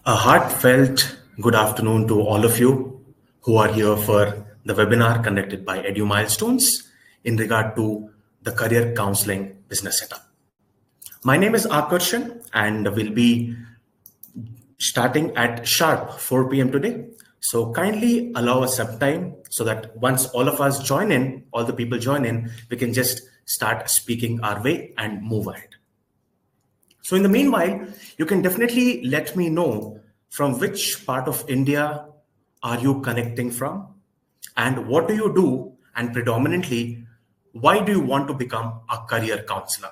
A heartfelt good afternoon to all of you who are here for the webinar conducted by Edu Milestones in regard to the career counseling business setup. My name is Akarshan and we'll be starting at sharp 4 p.m. today. So kindly allow us some time so that once all of us join in, all the people join in, we can just start speaking our way and move ahead. So in the meanwhile, you can definitely let me know from which part of India are you connecting from and what do you do, and predominantly, why do you want to become a career counselor?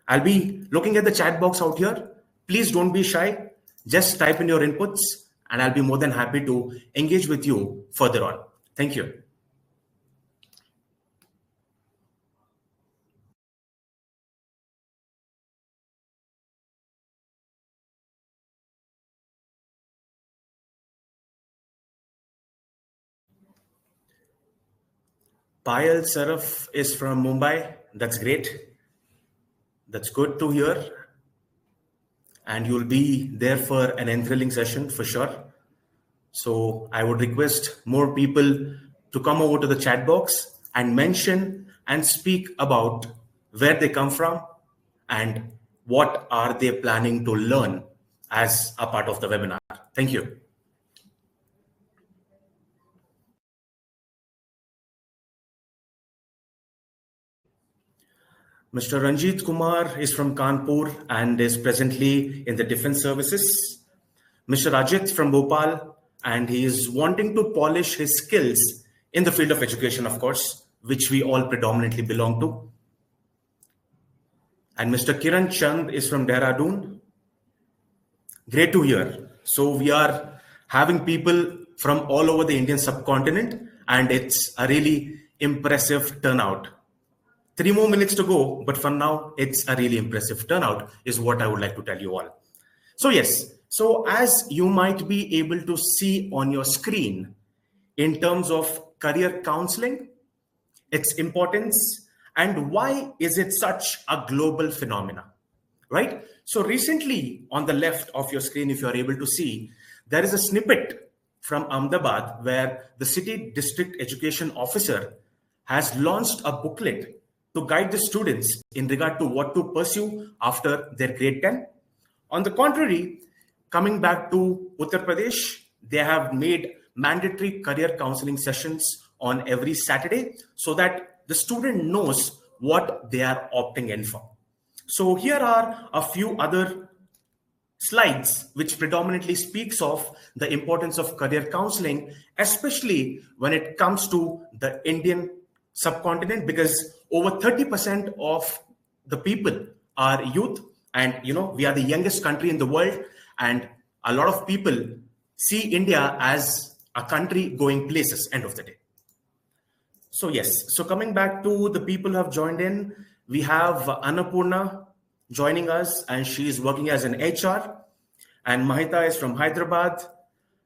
I'll be looking at the chat box out here. Please don't be shy. Just type in your inputs and I'll be more than happy to engage with you further on. Thank you. Payal Saraf is from Mumbai. That's great. That's good to hear. And you'll be there for an enthralling session for sure. So I would request more people to come over to the chat box and mention and speak about where they come from and what are they planning to learn as a part of the webinar. Thank you. Mr. Ranjit Kumar is from Kanpur and is presently in the defense services. Mr. Ajit from Bhopal, and he is wanting to polish his skills in the field of education, of course, which we all predominantly belong to. And Mr. Kiran Chand is from Dehradun. Great to hear. So we are having people from all over the Indian subcontinent, and it's a really impressive turnout. 3 more minutes to go, but for now, it's a really impressive turnout is what I would like to tell you all. So yes, so as you might be able to see on your screen, in terms of career counseling, its importance, and why is it such a global phenomena, right? So recently on the left of your screen, if you're able to see, there is a snippet from Ahmedabad where the city district education officer has launched a booklet to guide the students in regard to what to pursue after their grade 10. On the contrary, coming back to Uttar Pradesh, they have made mandatory career counseling sessions on every Saturday so that the student knows what they are opting in for. So here are a few other slides which predominantly speaks of the importance of career counseling, especially when it comes to the Indian subcontinent, because over 30% of the people are youth, and we are the youngest country in the world, and a lot of people see India as a country going places end of the day. So yes, so coming back to the people who have joined in, we have Annapurna joining us, and she is working as an HR, and Mahita is from Hyderabad,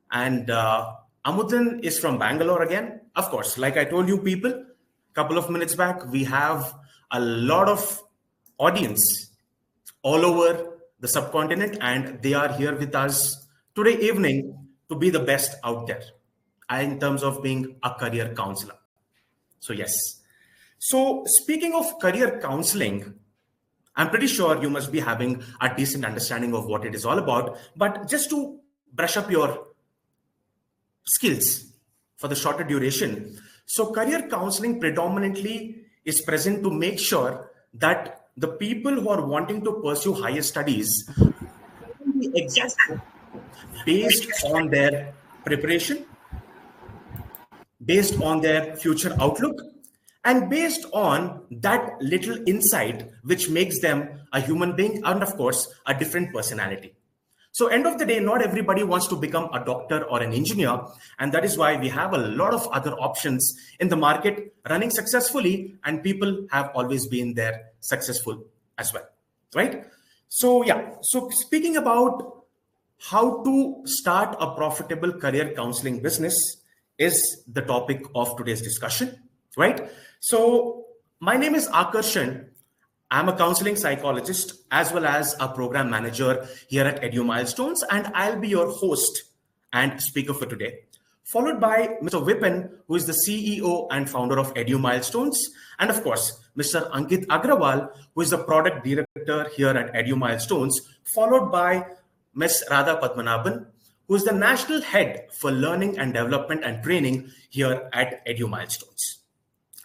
and Amudan is from Bangalore again. Of course, like I told you people, couple of minutes back, we have a lot of audience all over the subcontinent, and they are here with us today evening to be the best out there in terms of being a career counselor. So yes. So speaking of career counseling, I'm pretty sure you must be having a decent understanding of what it is all about, but just to brush up your skills for the shorter duration. So career counseling predominantly is present to make sure that the people who are wanting to pursue higher studies exist based on their preparation, based on their future outlook, and based on that little insight which makes them a human being and of course a different personality. So end of the day, not everybody wants to become a doctor or an engineer. And that is why we have a lot of other options in the market running successfully, and people have always been there successful as well, right? So yeah, so speaking about how to start a profitable career counseling business is the topic of today's discussion, right? So my name is Akarshan, I'm a counseling psychologist as well as a program manager here at Edu Milestones, and I'll be your host and speaker for today. Followed by Mr. Vipin, who is the CEO and founder of Edu Milestones, and of course, Mr. Ankit Agrawal, who is the product director here at Edu Milestones, followed by Ms. Radha Padmanabhan, who is the national head for learning and development and training here at Edu Milestones.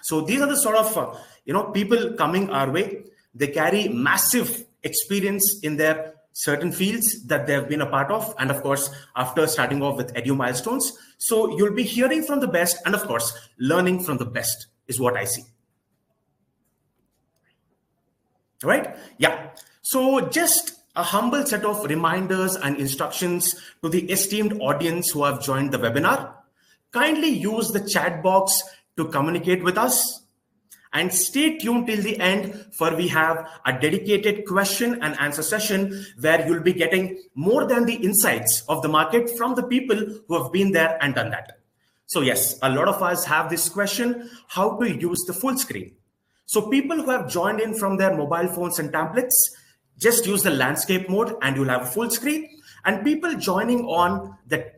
So these are the sort of people coming our way. They carry massive experience in their certain fields that they have been a part of. And of course, after starting off with Edu Milestones, so you'll be hearing from the best and of course, learning from the best is what I see. Right? Yeah. So just a humble set of reminders and instructions to the esteemed audience who have joined the webinar. Kindly use the chat box to communicate with us. And stay tuned till the end, for we have a dedicated question and answer session where you'll be getting more than the insights of the market from the people who have been there and done that. So yes, a lot of us have this question, how to use the full screen. So people who have joined in from their mobile phones and tablets, just use the landscape mode and you'll have a full screen. And people joining on the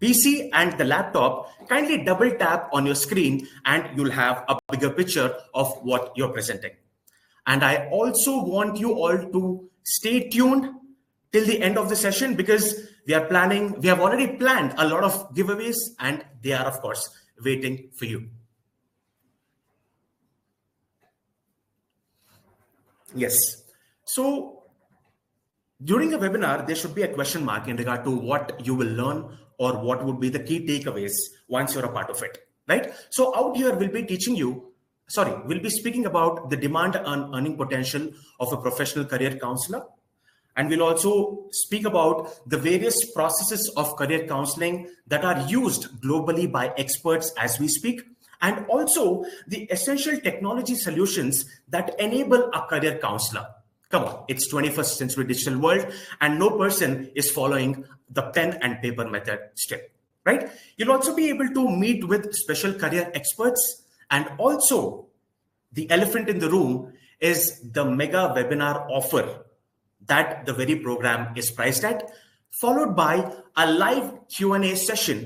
PC and the laptop, kindly double tap on your screen and you'll have a bigger picture of what you're presenting. And I also want you all to stay tuned till the end of the session because we have already planned a lot of giveaways and they are of course waiting for you. Yes. So during a webinar, there should be a question mark in regard to what you will learn or what would be the key takeaways once you're a part of it, right? So out here, we'll be speaking about the demand and earning potential of a professional career counselor. And we'll also speak about the various processes of career counseling that are used globally by experts as we speak, and also the essential technology solutions that enable a career counselor. Come on, it's 21st century digital world and no person is following the pen and paper method still, right? You'll also be able to meet with special career experts, and also the elephant in the room is the mega webinar offer that the very program is priced at, followed by a live Q&A session,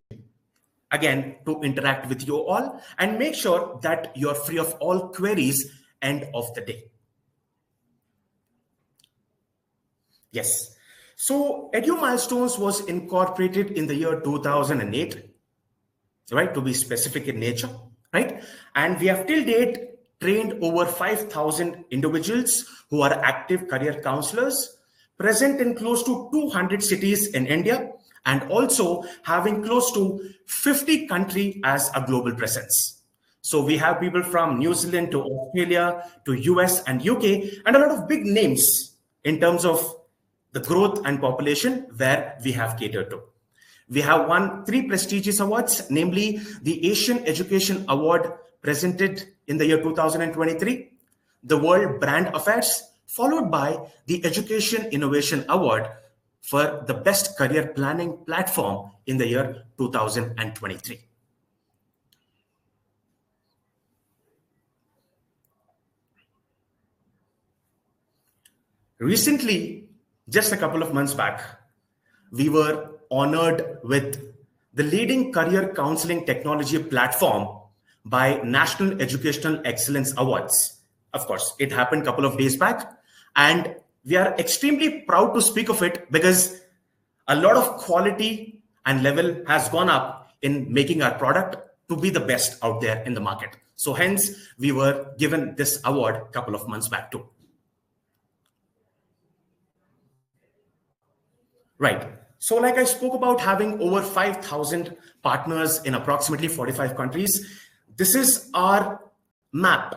again, to interact with you all and make sure that you're free of all queries end of the day. Yes. So Edu Milestones was incorporated in the year 2008, right? To be specific in nature, right? And we have till date trained over 5,000 individuals who are active career counselors, present in close to 200 cities in India, and also having close to 50 countries as a global presence. So we have people from New Zealand to Australia to US and UK, and a lot of big names in terms of the growth and population where we have catered to. We have won 3 prestigious awards, namely the Asian Education Award presented in the year 2023, the World Brand Affairs, followed by the Education Innovation Award for the best career planning platform in the year 2023. Recently, just a couple of months back, we were honored with the leading career counseling technology platform by National Educational Excellence Awards. Of course, it happened a couple of days back, and we are extremely proud to speak of it because a lot of quality and level has gone up in making our product to be the best out there in the market. So hence, we were given this award a couple of months back too. Right. So like I spoke about having over 5,000 partners in approximately 45 countries, this is our map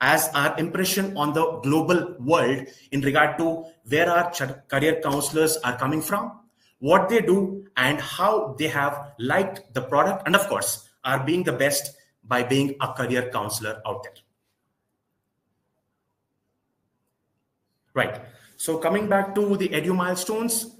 as our impression on the global world in regard to where our career counselors are coming from, what they do, and how they have liked the product, and of course, are being the best by being a career counselor out there. Right. So coming back to the Edu Milestones,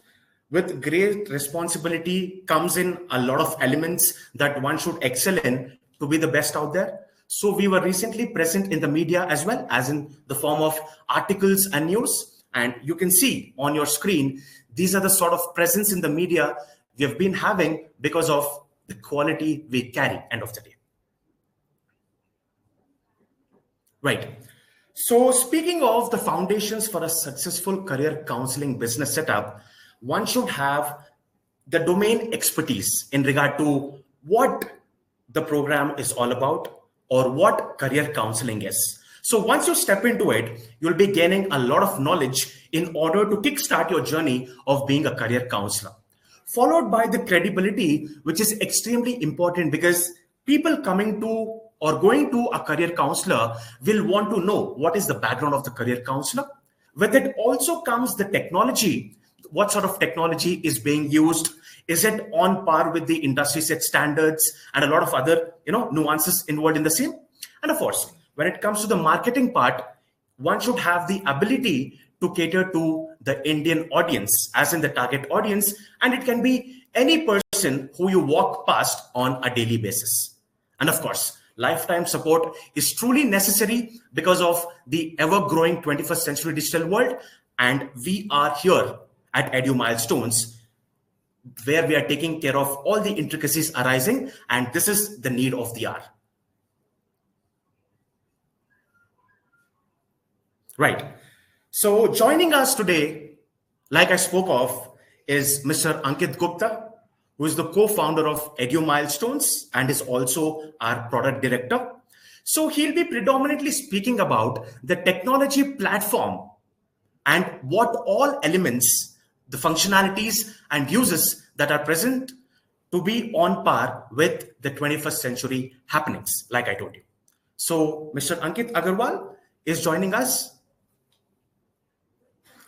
with great responsibility comes in a lot of elements that one should excel in to be the best out there. So we were recently present in the media as well, as in the form of articles and news. And you can see on your screen, these are the sort of presence in the media we have been having because of the quality we carry, end of the day. Right. So speaking of the foundations for a successful career counseling business setup, one should have the domain expertise in regard to what the program is all about or what career counseling is. So once you step into it, you'll be gaining a lot of knowledge in order to kickstart your journey of being a career counselor. Followed by the credibility, which is extremely important because people coming to or going to a career counselor will want to know what is the background of the career counselor. With it also comes the technology. What sort of technology is being used? Is it on par with the industry set standards and a lot of other nuances involved in the same? And of course, when it comes to the marketing part, one should have the ability to cater to the Indian audience, as in the target audience, and it can be any person who you walk past on a daily basis. And of course, lifetime support is truly necessary because of the ever-growing 21st century digital world, and we are here at Edu Milestones, where we are taking care of all the intricacies arising, and this is the need of the hour. Right. So joining us today, like I spoke of, is Mr. Ankit Gupta, who is the co-founder of Edu Milestones and is also our product director. So he'll be predominantly speaking about the technology platform and what all elements, the functionalities and uses that are present to be on par with the 21st century happenings, like I told you. So Mr. Ankit Agarwal is joining us.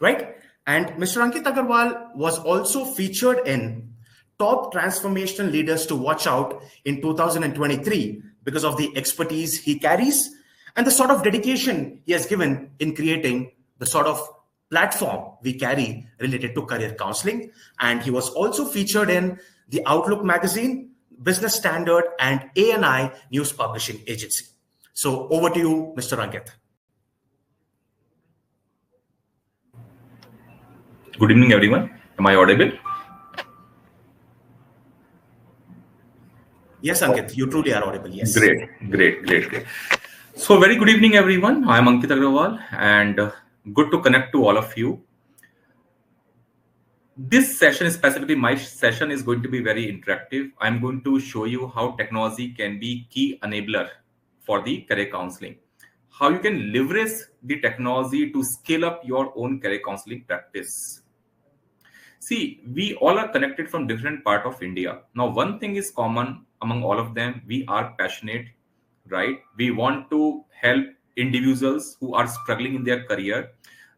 Right? And Mr. Ankit Agarwal was also featured in Top Transformational Leaders to Watch Out in 2023 because of the expertise he carries and the sort of dedication he has given in creating the sort of platform we carry related to career counseling. And he was also featured in the Outlook magazine, Business Standard, and ANI News Publishing Agency. So over to you, Mr. Ankit. Good evening, everyone. Am I audible? Yes, Ankit, you truly are audible. Yes. Great. So, very good evening, everyone. I am Ankit Agrawal, and good to connect to all of you. This session, specifically my session, is going to be very interactive. I'm going to show you how technology can be key enabler for the career counseling. How you can leverage the technology to scale up your own career counseling practice. See, we all are connected from different part of India. Now, one thing is common among all of them. We are passionate, right? We want to help individuals who are struggling in their career.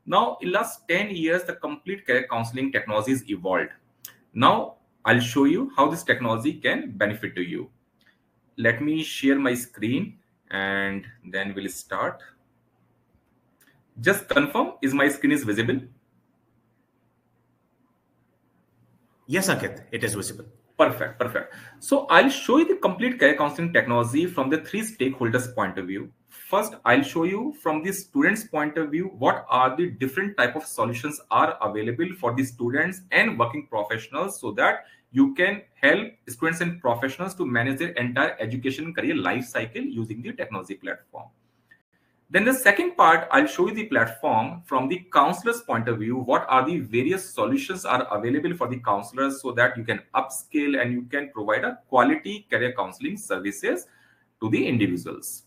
Now, in last 10 years, the complete career counseling technology is evolved. Now, I'll show you how this technology can benefit to you. Let me share my screen and then we'll start. Just confirm, is my screen is visible? Yes, Ankit, it is visible. Perfect. So I'll show you the complete career counseling technology from the three stakeholders' point of view. First, I'll show you from the students' point of view, what are the different type of solutions are available for the students and working professionals so that you can help students and professionals to manage their entire education career life cycle using the technology platform. Then the second part, I'll show you the platform from the counselor's point of view. What are the various solutions are available for the counselors so that you can upscale and you can provide a quality career counseling services to the individuals.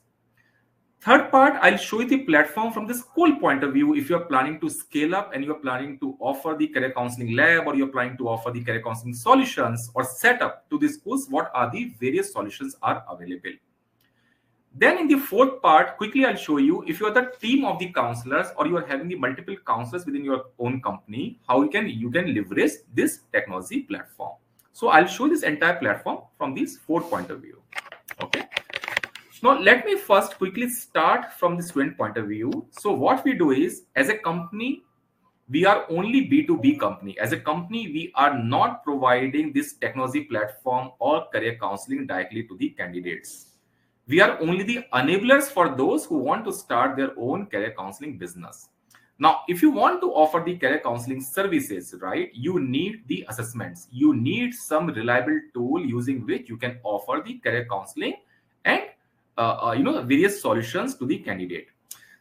Third part, I'll show you the platform from the school point of view. If you're planning to scale up and you're planning to offer the career counseling lab or you're planning to offer the career counseling solutions or setup to the schools, what are the various solutions are available. Then in the fourth part, quickly I'll show you if you are the team of the counselors or you are having the multiple counselors within your own company, how you can leverage this technology platform. So I'll show this entire platform from these four point of view. Okay. Now let me first quickly start from the student point of view. So what we do is, as a company, we are only B2B company. As a company, we are not providing this technology platform or career counseling directly to the candidates. We are only the enablers for those who want to start their own career counseling business. Now, if you want to offer the career counseling services, right, you need the assessments. You need some reliable tool using which you can offer the career counseling and various solutions to the candidate.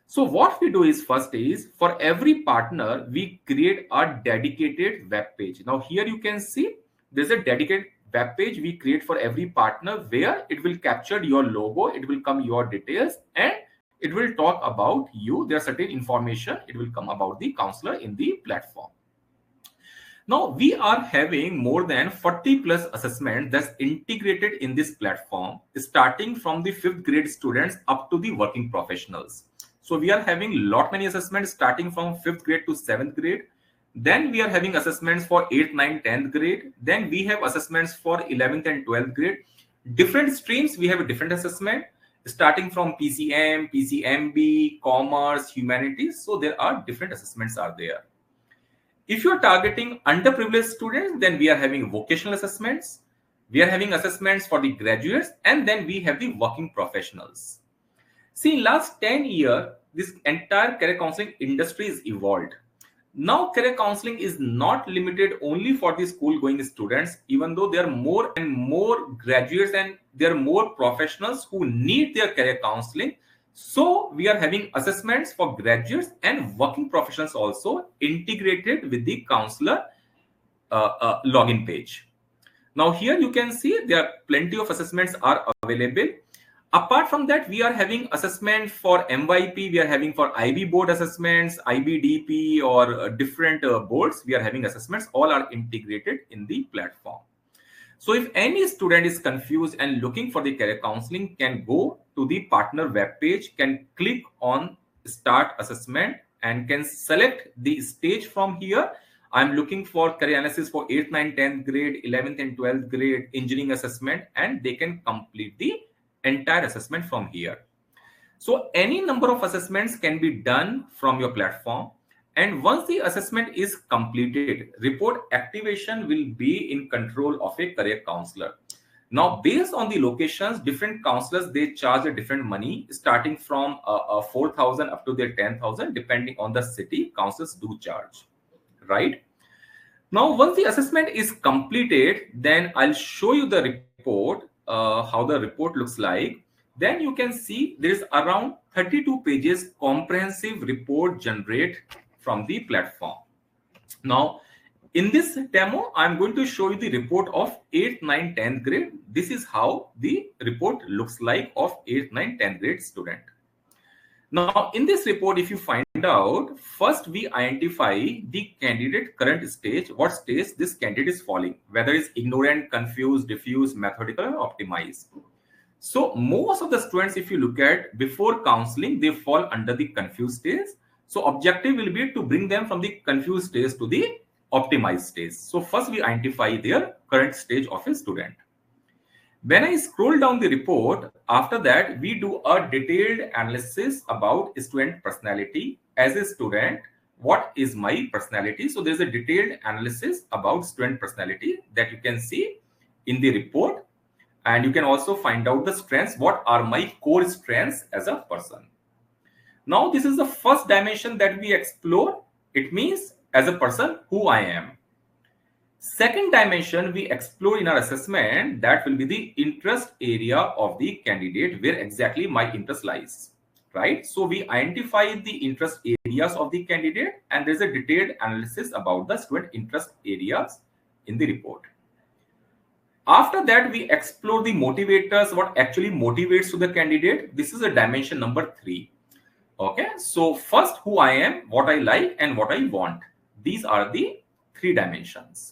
So what we do is, first is, for every partner we create a dedicated web page. Now here you can see there's a dedicated web page we create for every partner, where it will capture your logo, it will come your details, and it will talk about you. There are certain information it will come about the counselor in the platform. Now we are having more than 40 plus assessments that's integrated in this platform, starting from the 5th grade students up to the working professionals. So we are having lot many assessments starting from 5th grade to 7th grade. Then we are having assessments for 8th, 9th, 10th grade. Then we have assessments for 11th and 12th grade. Different streams, we have a different assessment starting from PCM, PCMB, commerce, humanities. So there are different assessments are there. If you're targeting underprivileged students, then we are having vocational assessments. We are having assessments for the graduates, and then we have the working professionals. See, in last 10 years, this entire career counseling industry is evolved. Now, career counseling is not limited only for the school-going students, even though there are more and more graduates and there are more professionals who need their career counseling. So we are having assessments for graduates and working professionals also integrated with the counselor login page. Now here you can see there are plenty of assessments are available. Apart from that, we are having assessment for MYP, we are having for IB board assessments, IBDP, or different boards. We are having assessments, all are integrated in the platform. So if any student is confused and looking for the career counseling, can go to the partner web page, can click on start assessment and can select the stage from here. I'm looking for career analysis for 8th, 9th, 10th grade, 11th and 12th grade engineering assessment, and they can complete the entire assessment from here. So any number of assessments can be done from your platform. And once the assessment is completed, report activation will be in control of a career counselor. Now, based on the locations, different counselors, they charge a different money, starting from 4,000 up to their 10,000, depending on the city, counselors do charge, right? Now, once the assessment is completed, then I'll show you the report, how the report looks like. Then you can see there is around 32 pages comprehensive report generate from the platform. Now, in this demo, I'm going to show you the report of 8th, 9th, 10th grade. This is how the report looks like of 8th, 9th, 10th grade student. Now, in this report, if you find out, first we identify the candidate current stage, what stage this candidate is falling, whether it's ignorant, confused, diffuse, methodical, or optimized. So most of the students, if you look at before counseling, they fall under the confused stage. So objective will be to bring them from the confused stage to the optimized stage. So first we identify their current stage of a student. When I scroll down the report, after that, we do a detailed analysis about student personality. As a student, what is my personality? So there's a detailed analysis about student personality that you can see in the report. And you can also find out the strengths. What are my core strengths as a person? Now, this is the first dimension that we explore. It means as a person, who I am. Second dimension we explore in our assessment, that will be the interest area of the candidate, where exactly my interest lies, right? So we identify the interest areas of the candidate, and there's a detailed analysis about the student interest areas in the report. After that, we explore the motivators, what actually motivates to the candidate. This is a dimension number 3. Okay, so first, who I am, what I like, and what I want. These are the 3 dimensions.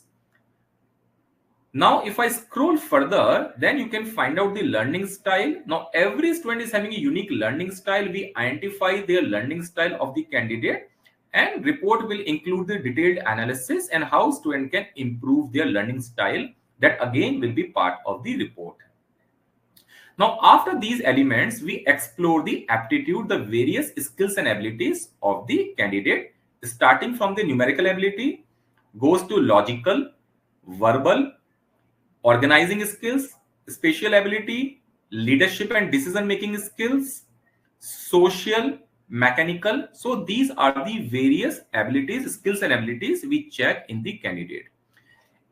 Now, if I scroll further, then you can find out the learning style. Now, every student is having a unique learning style. We identify their learning style of the candidate, and report will include the detailed analysis and how student can improve their learning style. That again will be part of the report. Now, after these elements, we explore the aptitude, the various skills and abilities of the candidate, starting from the numerical ability, goes to logical, verbal, organizing skills, spatial ability, leadership and decision making skills, social, mechanical. So these are the various abilities, skills and abilities we check in the candidate.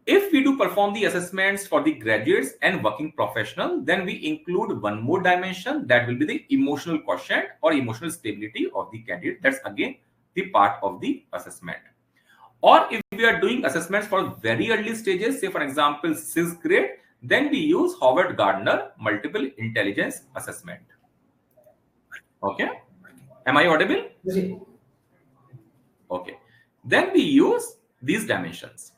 If we do perform the assessments for the graduates and working professional, then we include one more dimension, that will be the emotional quotient or emotional stability of the candidate. That's again the part of the assessment. Or if we are doing assessments for very early stages, say for example 6th grade, then we use Howard Gardner multiple intelligence assessment. Okay, am I audible? Okay, then we use these dimensions.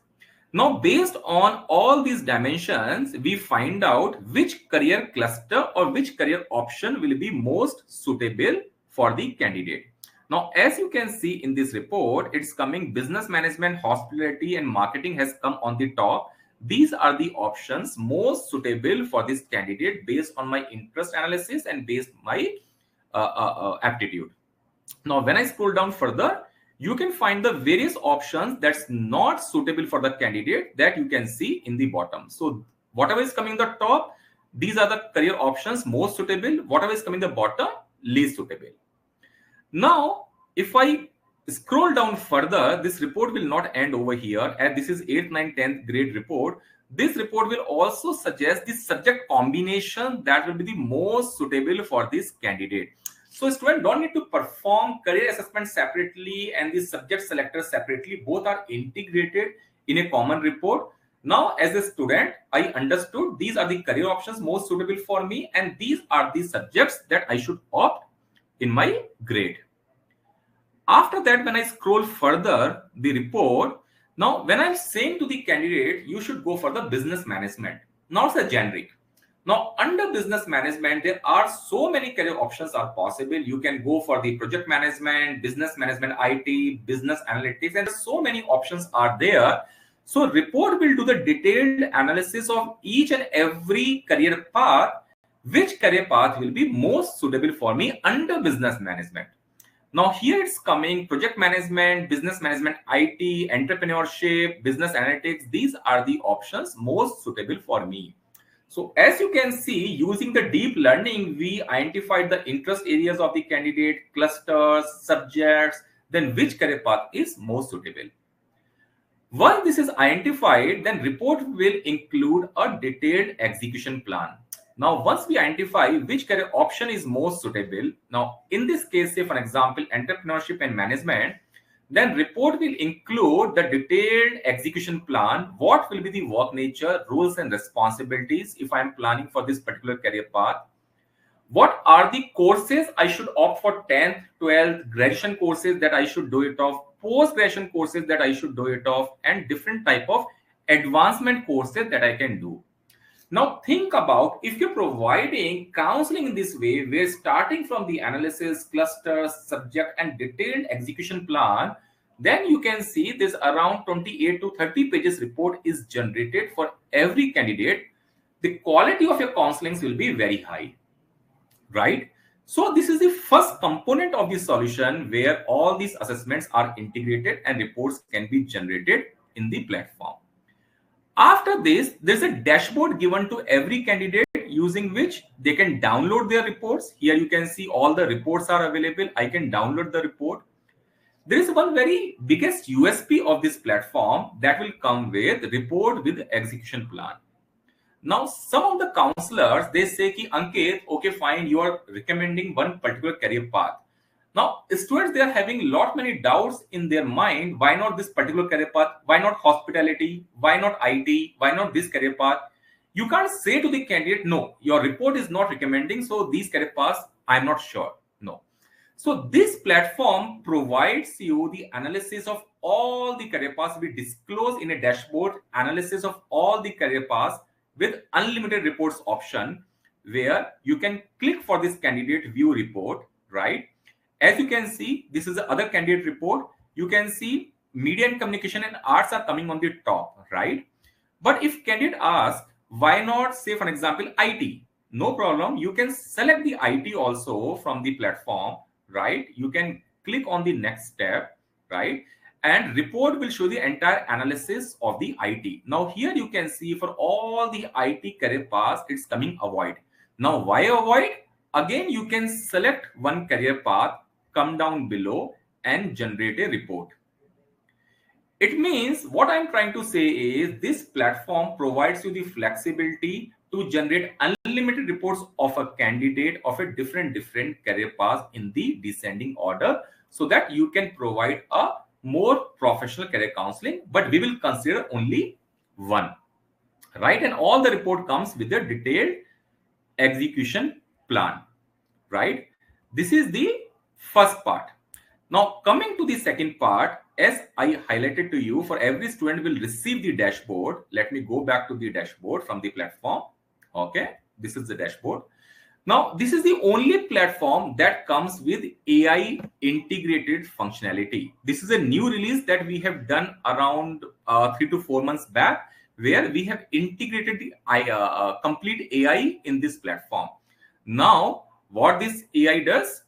Now, based on all these dimensions, we find out which career cluster or which career option will be most suitable for the candidate. Now, as you can see in this report, it's coming business management, hospitality, and marketing has come on the top. These are the options most suitable for this candidate based on my interest analysis and based my aptitude. Now, when I scroll down further, you can find the various options that's not suitable for the candidate that you can see in the bottom. So whatever is coming the top, these are the career options most suitable. Whatever is coming the bottom, least suitable. Now, if I scroll down further, this report will not end over here, as this is 8th, 9th, 10th grade report. This report will also suggest the subject combination that will be the most suitable for this candidate. So students don't need to perform career assessment separately and the subject selector separately. Both are integrated in a common report. Now, as a student, I understood these are the career options most suitable for me, and these are the subjects that I should opt in my grade. After that, when I scroll further the report, now when I'm saying to the candidate, you should go for the business management. Now it's a generic. Now, under business management, there are so many career options are possible. You can go for the project management, business management, IT, business analytics, and so many options are there. So report will do the detailed analysis of each and every career path, which career path will be most suitable for me under business management. Now here it's coming project management, business management, IT, entrepreneurship, business analytics. These are the options most suitable for me. So as you can see, using the deep learning, we identified the interest areas of the candidate, clusters, subjects, then which career path is most suitable. Once this is identified, then report will include a detailed execution plan. Now, once we identify which career option is most suitable, now in this case, say for example, entrepreneurship and management, then report will include the detailed execution plan. What will be the work nature, roles and responsibilities if I'm planning for this particular career path? What are the courses I should opt for 10th, 12th, graduation courses that I should do it of, post-graduation courses that I should do it of, and different type of advancement courses that I can do. Now think about if you're providing counseling in this way, we're starting from the analysis, clusters, subject, and detailed execution plan, then you can see this around 28 to 30 pages report is generated for every candidate. The quality of your counselings will be very high, right? So this is the first component of the solution where all these assessments are integrated and reports can be generated in the platform. After this, there's a dashboard given to every candidate using which they can download their reports. Here you can see all the reports are available. I can download the report. There is one very biggest USP of this platform that will come with report with execution plan. Now, some of the counselors, they say ki Ankit, okay, fine, you are recommending one particular career path. Now, students, they are having lot many doubts in their mind. Why not this particular career path? Why not hospitality? Why not IT? Why not this career path? You can't say to the candidate, no, your report is not recommending, so these career paths, I'm not sure. No. So this platform provides you the analysis of all the career paths. We disclose in a dashboard analysis of all the career paths with unlimited reports option, where you can click for this candidate view report, right? As you can see, this is the other candidate report. You can see media and communication and arts are coming on the top, right? But if candidate asks, why not say, for example, IT? No problem. You can select the IT also from the platform, right? You can click on the next step, right? And report will show the entire analysis of the IT. Now here you can see for all the IT career paths, it's coming avoid. Now, why avoid? Again, you can select one career path, come down below and generate a report. It means what I'm trying to say is this platform provides you the flexibility to generate unlimited reports of a candidate of a different career paths in the descending order, so that you can provide a more professional career counseling, but we will consider only one, right? And all the report comes with a detailed execution plan, right? This is the first part. Now, coming to the second part, as I highlighted to you, for every student will receive the dashboard. Let me go back to the dashboard from the platform. Okay, this is the dashboard. Now, this is the only platform that comes with AI integrated functionality. This is a new release that we have done around 3 to 4 months back, where we have integrated the complete AI in this platform. Now, what this AI does,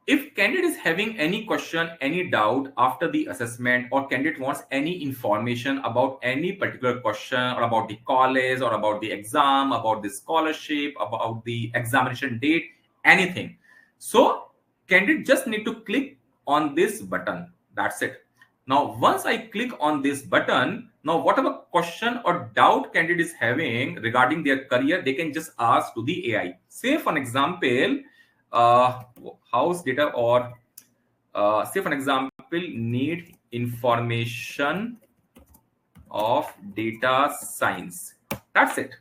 if candidate is having any question, any doubt after the assessment, or candidate wants any information about any particular question, or about the college, or about the exam, about the scholarship, about the examination date, anything, so candidate just need to click on this button. That's it. Now, once I click on this button, now whatever question or doubt candidate is having regarding their career, they can just ask to the AI. Say for an example, house data, or say for an example, need information of data science. That's it,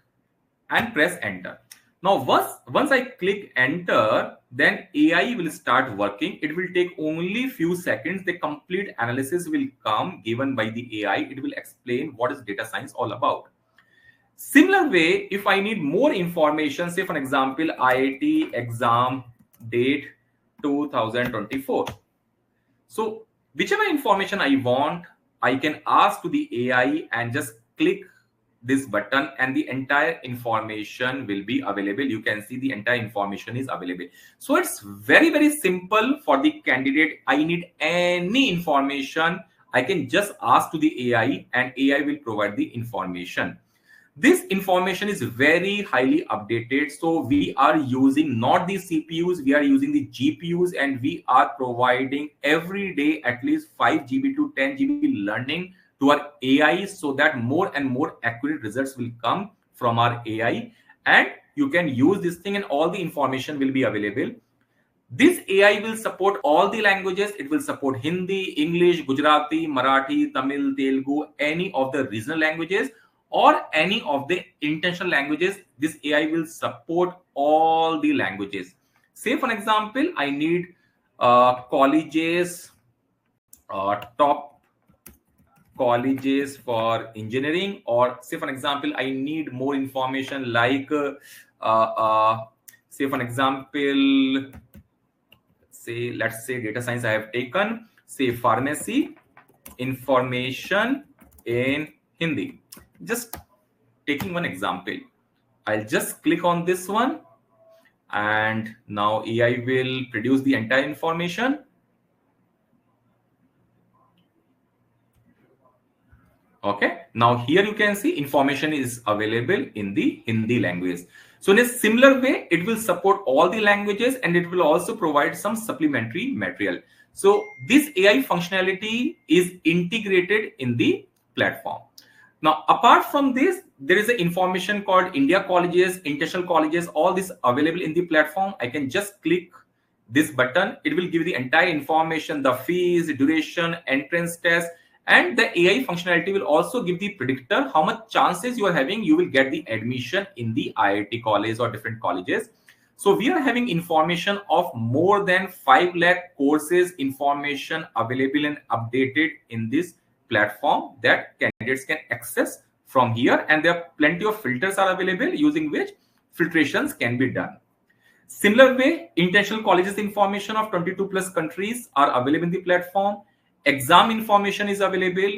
and press enter. Now, once I click enter, then AI will start working. It will take only few seconds. The complete analysis will come given by the AI. It will explain what is data science all about. Similar way, if I need more information, say for example, IIT exam date 2024. So whichever information I want, I can ask to the AI and just click this button, and the entire information will be available. You can see the entire information is available. So it's very, very simple for the candidate. I need any information, I can just ask to the AI, and AI will provide the information. This information is very highly updated. So we are using not the CPUs, we are using the GPUs, and we are providing every day at least 5 GB to 10 GB learning to our AI, so that more and more accurate results will come from our AI. And you can use this thing, and all the information will be available. This AI will support all the languages. It will support Hindi, English, Gujarati, Marathi, Tamil, Telugu, any of the regional languages, or any of the intentional languages. This AI will support all the languages. Say for example, I need colleges, top colleges for engineering, or say for example, I need more information like say for example, say let's say data science I have taken, say pharmacy information in Hindi. Just taking one example, I'll just click on this one, and now AI will produce the entire information. Okay, now here you can see information is available in the Hindi language. So in a similar way, it will support all the languages, and it will also provide some supplementary material. So this AI functionality is integrated in the platform. Now, apart from this, there is an information called India colleges, international colleges, all this available in the platform. I can just click this button. It will give the entire information, the fees, duration, entrance test, and the AI functionality will also give the predictor how much chances you are having you will get the admission in the IIT college or different colleges. So we are having information of more than 5 lakh courses information available and updated in this platform that candidates can access from here, and there are plenty of filters are available using which filtrations can be done. Similar way, international colleges information of 22 plus countries are available in the platform. Exam information is available.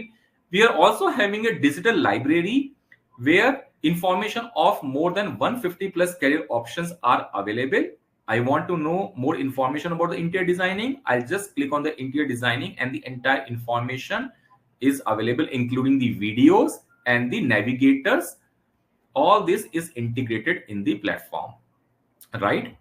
We are also having a digital library where information of more than 150 plus career options are available. I want to know more information about the interior designing. I'll just click on the interior designing, and the entire information is available, including the videos and the navigators. All this is integrated in the platform. right?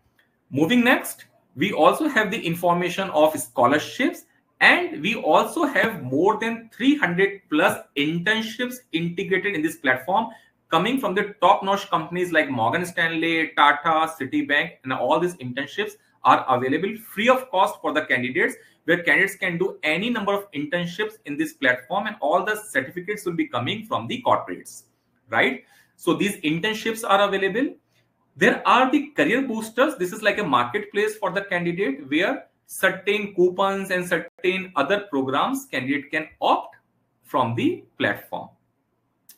Moving next, we also have the information of scholarships, and we also have more than 300 plus internships integrated in this platform, coming from the top-notch companies like Morgan Stanley, Tata, Citibank, and all these internships are available free of cost for the candidates, where candidates can do any number of internships in this platform, and all the certificates will be coming from the corporates, right? So these internships are available. There are the career boosters. This is like a marketplace for the candidate, where certain coupons and certain other programs candidate can opt from the platform,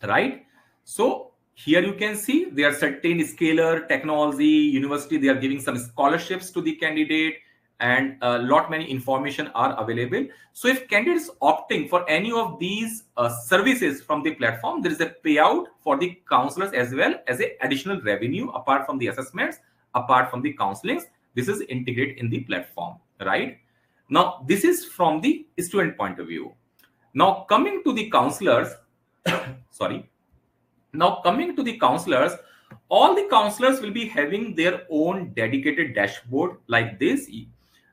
right? So here you can see there are certain scalar technology university, they are giving some scholarships to the candidate, and a lot many information are available. So if candidates opting for any of these services from the platform, there is a payout for the counselors as well as a additional revenue apart from the assessments, apart from the counselings. This is integrated in the platform, right? Now this is from the student point of view. Now coming to the counselors, sorry. Now coming to the counselors, all the counselors will be having their own dedicated dashboard like this.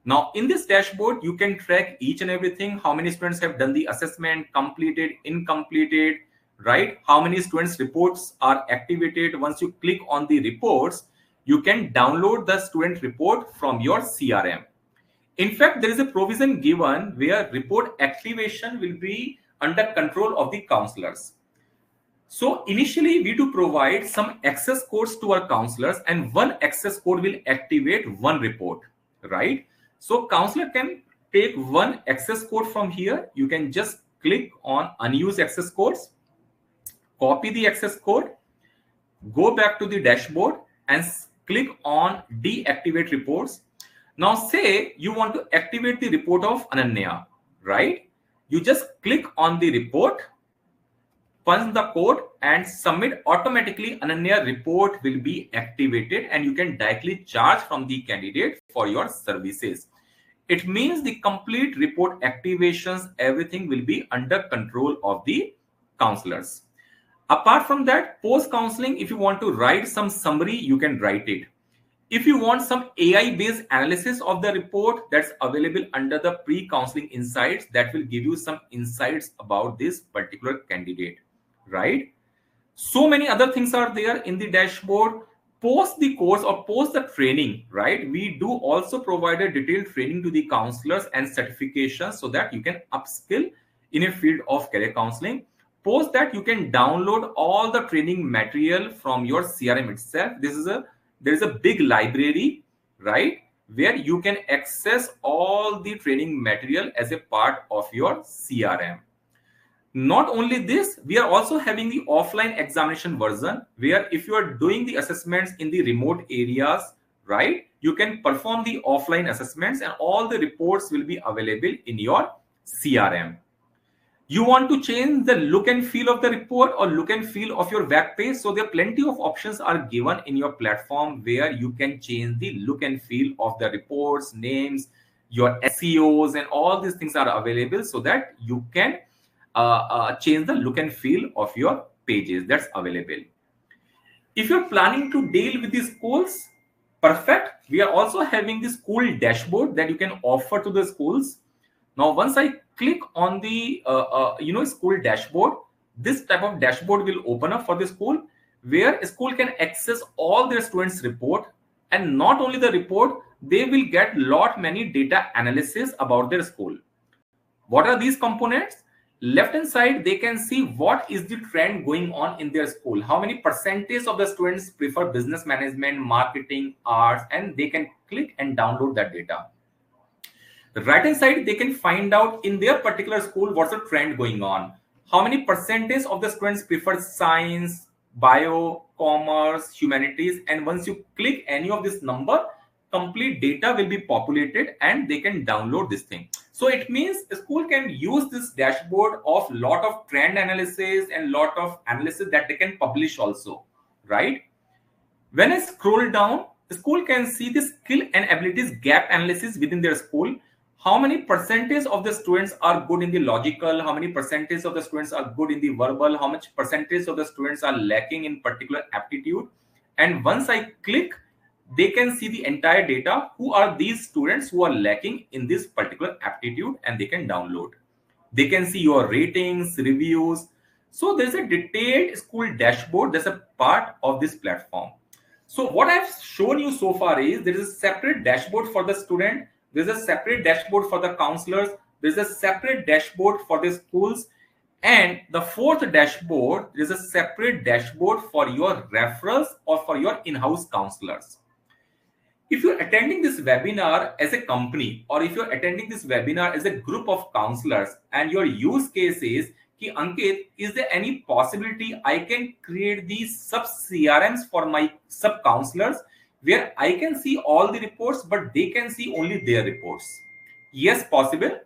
Now in this dashboard, you can track each and everything, how many students have done the assessment, completed, incompleted, right? How many students reports are activated. Once you click on the reports, you can download the student report from your CRM. In fact, there is a provision given where report activation will be under control of the counselors. So initially we do provide some access codes to our counselors, and one access code will activate one report, right? So counselor can take one access code from here. You can just click on unused access codes, copy the access code, go back to the dashboard and click on deactivate reports. Now say you want to activate the report of Ananya, right? You just click on the report, punch the code and submit. Automatically Ananya report will be activated, and you can directly charge from the candidate for your services. It means the complete report activations, everything will be under control of the counselors. Apart from that, post counseling, if you want to write some summary, you can write it. If you want some AI based analysis of the report, that's available under the pre-counseling insights, that will give you some insights about this particular candidate, right? So many other things are there in the dashboard. Post the course or post the training, right? We do also provide a detailed training to the counselors and certifications so that you can upskill in a field of career counseling. Post that, you can download all the training material from your CRM itself. There is a big library, right, where you can access all the training material as a part of your CRM. Not only this, we are also having the offline examination version, where if you are doing the assessments in the remote areas, right, you can perform the offline assessments and all the reports will be available in your CRM. You want to change the look and feel of the report or look and feel of your web page. So there are plenty of options are given in your platform where you can change the look and feel of the reports, names, your SEOs, and all these things are available so that you can change the look and feel of your pages. That's available. If you're planning to deal with these schools, perfect. We are also having the school dashboard that you can offer to the schools. Now, once I click on the school dashboard, this type of dashboard will open up for the school, where a school can access all their students' report, and not only the report, they will get many data analysis about their school. What are these components? Left hand side, they can see what is the trend going on in their school, how many percentage of the students prefer business management, marketing, arts, and they can click and download that data. The right hand side, they can find out in their particular school what's the trend going on, how many percentage of the students prefer science, bio, commerce, humanities, and once you click any of this number, complete data will be populated and they can download this thing. So it means the school can use this dashboard of lot of trend analysis and lot of analysis that they can publish also, right? When I scroll down, the school can see the skill and abilities gap analysis within their school. How many percentage of the students are good in the logical, how many percentage of the students are good in the verbal, how much percentage of the students are lacking in particular aptitude. And once I click, they can see the entire data. Who are these students who are lacking in this particular aptitude, and they can download. They can see your ratings, reviews. So there's a detailed school dashboard. That's a part of this platform. So what I've shown you so far is there is a separate dashboard for the student. There's a separate dashboard for the counselors. There's a separate dashboard for the schools. And the fourth dashboard, there's a separate dashboard for your referrals or for your in-house counselors. If you're attending this webinar as a company, or if you're attending this webinar as a group of counselors, and your use case is, Ki Ankit, is there any possibility I can create these sub CRMs for my sub counselors where I can see all the reports, but they can see only their reports? Yes, possible.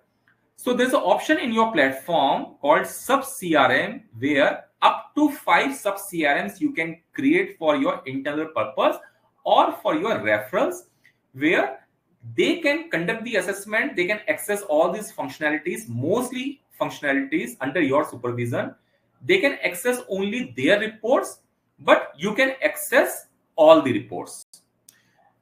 So there's an option in your platform called sub CRM where up to 5 sub CRMs you can create for your internal purpose or for your referrals, where they can conduct the assessment, they can access all these functionalities, mostly functionalities under your supervision. They can access only their reports, but you can access all the reports.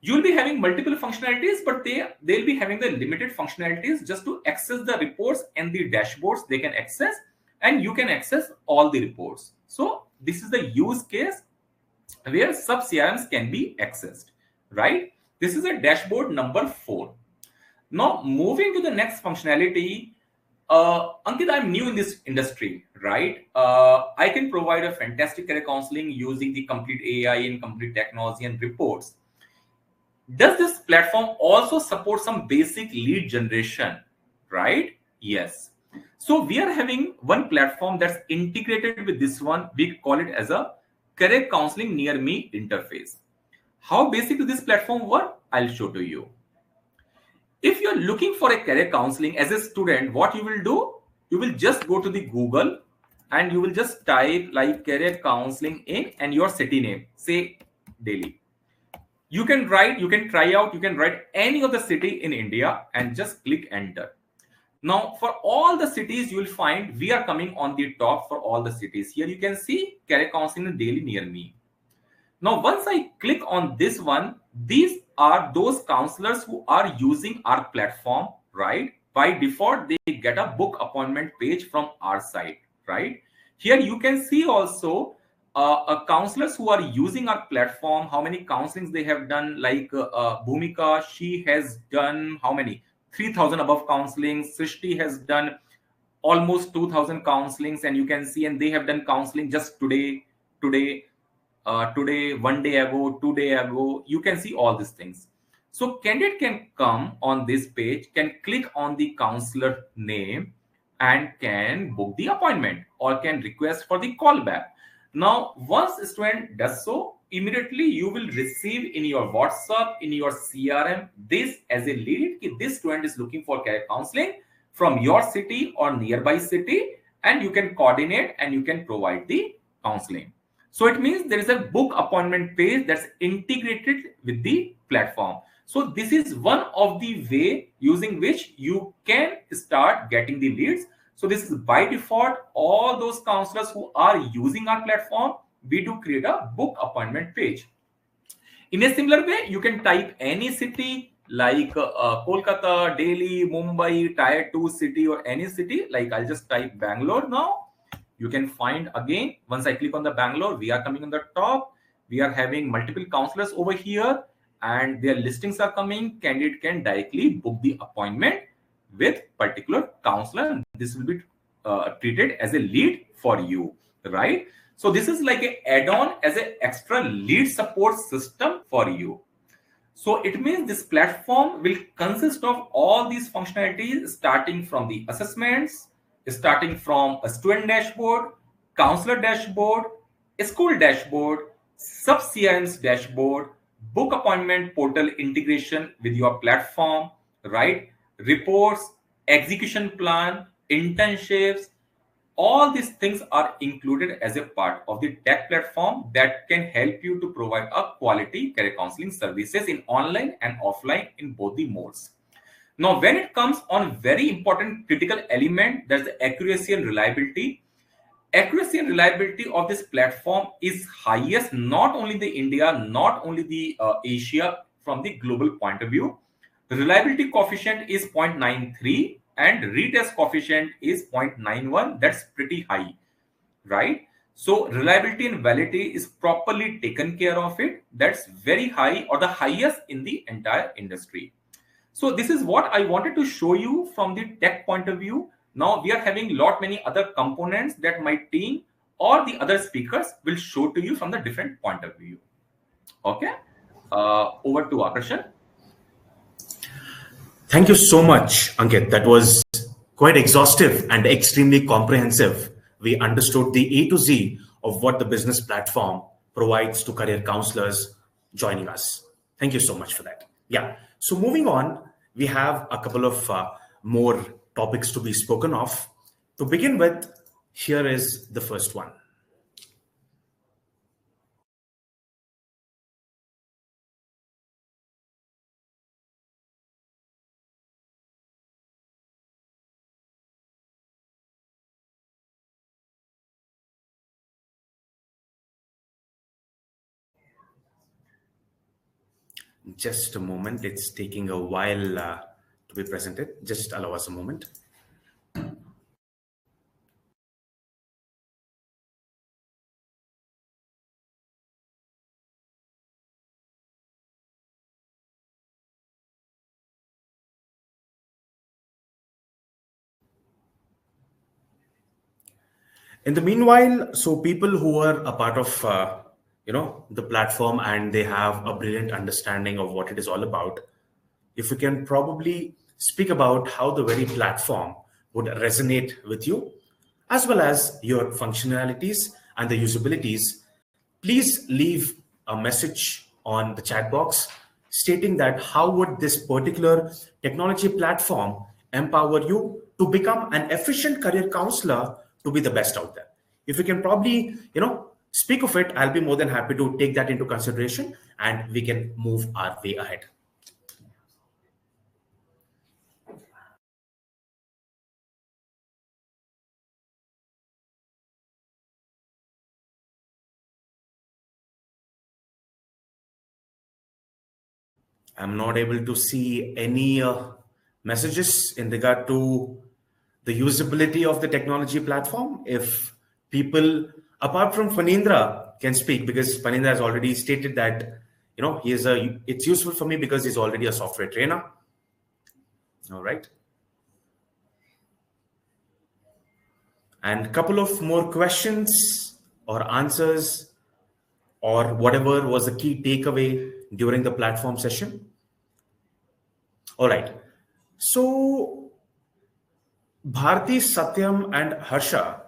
You'll be having multiple functionalities, but they'll be having the limited functionalities just to access the reports and the dashboards they can access, and you can access all the reports. So this is the use case where sub CRMs can be accessed, right? This is a dashboard number 4. Now, moving to the next functionality, Ankit, I'm new in this industry, right? I can provide a fantastic career counseling using the complete AI and complete technology and reports. Does this platform also support some basic lead generation, right? Yes. So we are having one platform that's integrated with this one. We call it as a career counseling near me interface. How basically this platform work? I'll show to you. If you're looking for a career counseling as a student, what you will do? You will just go to the Google and you will just type like career counseling in and your city name, say Delhi. You can write, you can try out, you can write any of the city in India and just click enter. Now, for all the cities, you will find we are coming on the top for all the cities. Here you can see career counseling in Delhi near me. Now, once I click on this one, these are those counselors who are using our platform, right? By default, they get a book appointment page from our site, right? Here you can see also counselors who are using our platform, how many counselings they have done. Like Bhumika, she has done how many? 3,000 above counselings. Srishti has done almost 2,000 counselings, and you can see, and they have done counseling just today, 1 day ago, 2 days ago. You can see all these things. So candidate can come on this page, can click on the counselor name and can book the appointment or can request for the callback. Now, once a student does so, immediately you will receive in your WhatsApp, in your CRM, this as a lead. This student is looking for career counseling from your city or nearby city, and you can coordinate and you can provide the counseling. So it means there is a book appointment page that's integrated with the platform. So this is one of the way using which you can start getting the leads. So this is by default, all those counselors who are using our platform, we do create a book appointment page. In a similar way, you can type any city like Kolkata, Delhi, Mumbai, Tier 2 city, or any city. Like I'll just type Bangalore now. You can find again, once I click on the Bangalore, we are coming on the top. We are having multiple counselors over here and their listings are coming. Candidate can directly book the appointment with particular counselor, and this will be treated as a lead for you, right? So this is like an add-on as an extra lead support system for you. So it means this platform will consist of all these functionalities, starting from the assessments, starting from a student dashboard, counselor dashboard, school dashboard, sub CRMs dashboard, book appointment portal integration with your platform, right? Reports, execution plan, internships, all these things are included as a part of the tech platform that can help you to provide a quality career counseling services in online and offline in both the modes. Now, when it comes on very important critical element, that's the accuracy and reliability. accuracy and reliability of this platform is highest, not only the India, not only the Asia, from the global point of view. The reliability coefficient is 0.93 and retest coefficient is 0.91. That's pretty high, right? So reliability and validity is properly taken care of it. That's very high, or the highest in the entire industry. So this is what I wanted to show you from the tech point of view. Now we are having many other components that my team or the other speakers will show to you from the different point of view. Okay, over to Akarshan. Thank you so much, Ankit. That was quite exhaustive and extremely comprehensive. We understood the A to Z of what the business platform provides to career counselors joining us. Thank you so much for that. Yeah. So moving on, we have a couple of more topics to be spoken of. To begin with, here is the first one. Just a moment. It's taking a while to be presented. Just allow us a moment. In the meanwhile, so people who are a part of the platform and they have a brilliant understanding of what it is all about, if you can probably speak about how the very platform would resonate with you, as well as your functionalities and the usabilities, please leave a message on the chat box stating that how would this particular technology platform empower you to become an efficient career counselor to be the best out there. If you can probably, speak of it, I'll be more than happy to take that into consideration and we can move our way ahead. I'm not able to see any messages in regard to the usability of the technology platform. If people, apart from Fanindra, can speak, because Fanindra has already stated that, it's useful for me because he's already a software trainer. All right. And a couple of more questions or answers or whatever was the key takeaway during the platform session. All right. So Bharti, Satyam and Harsha,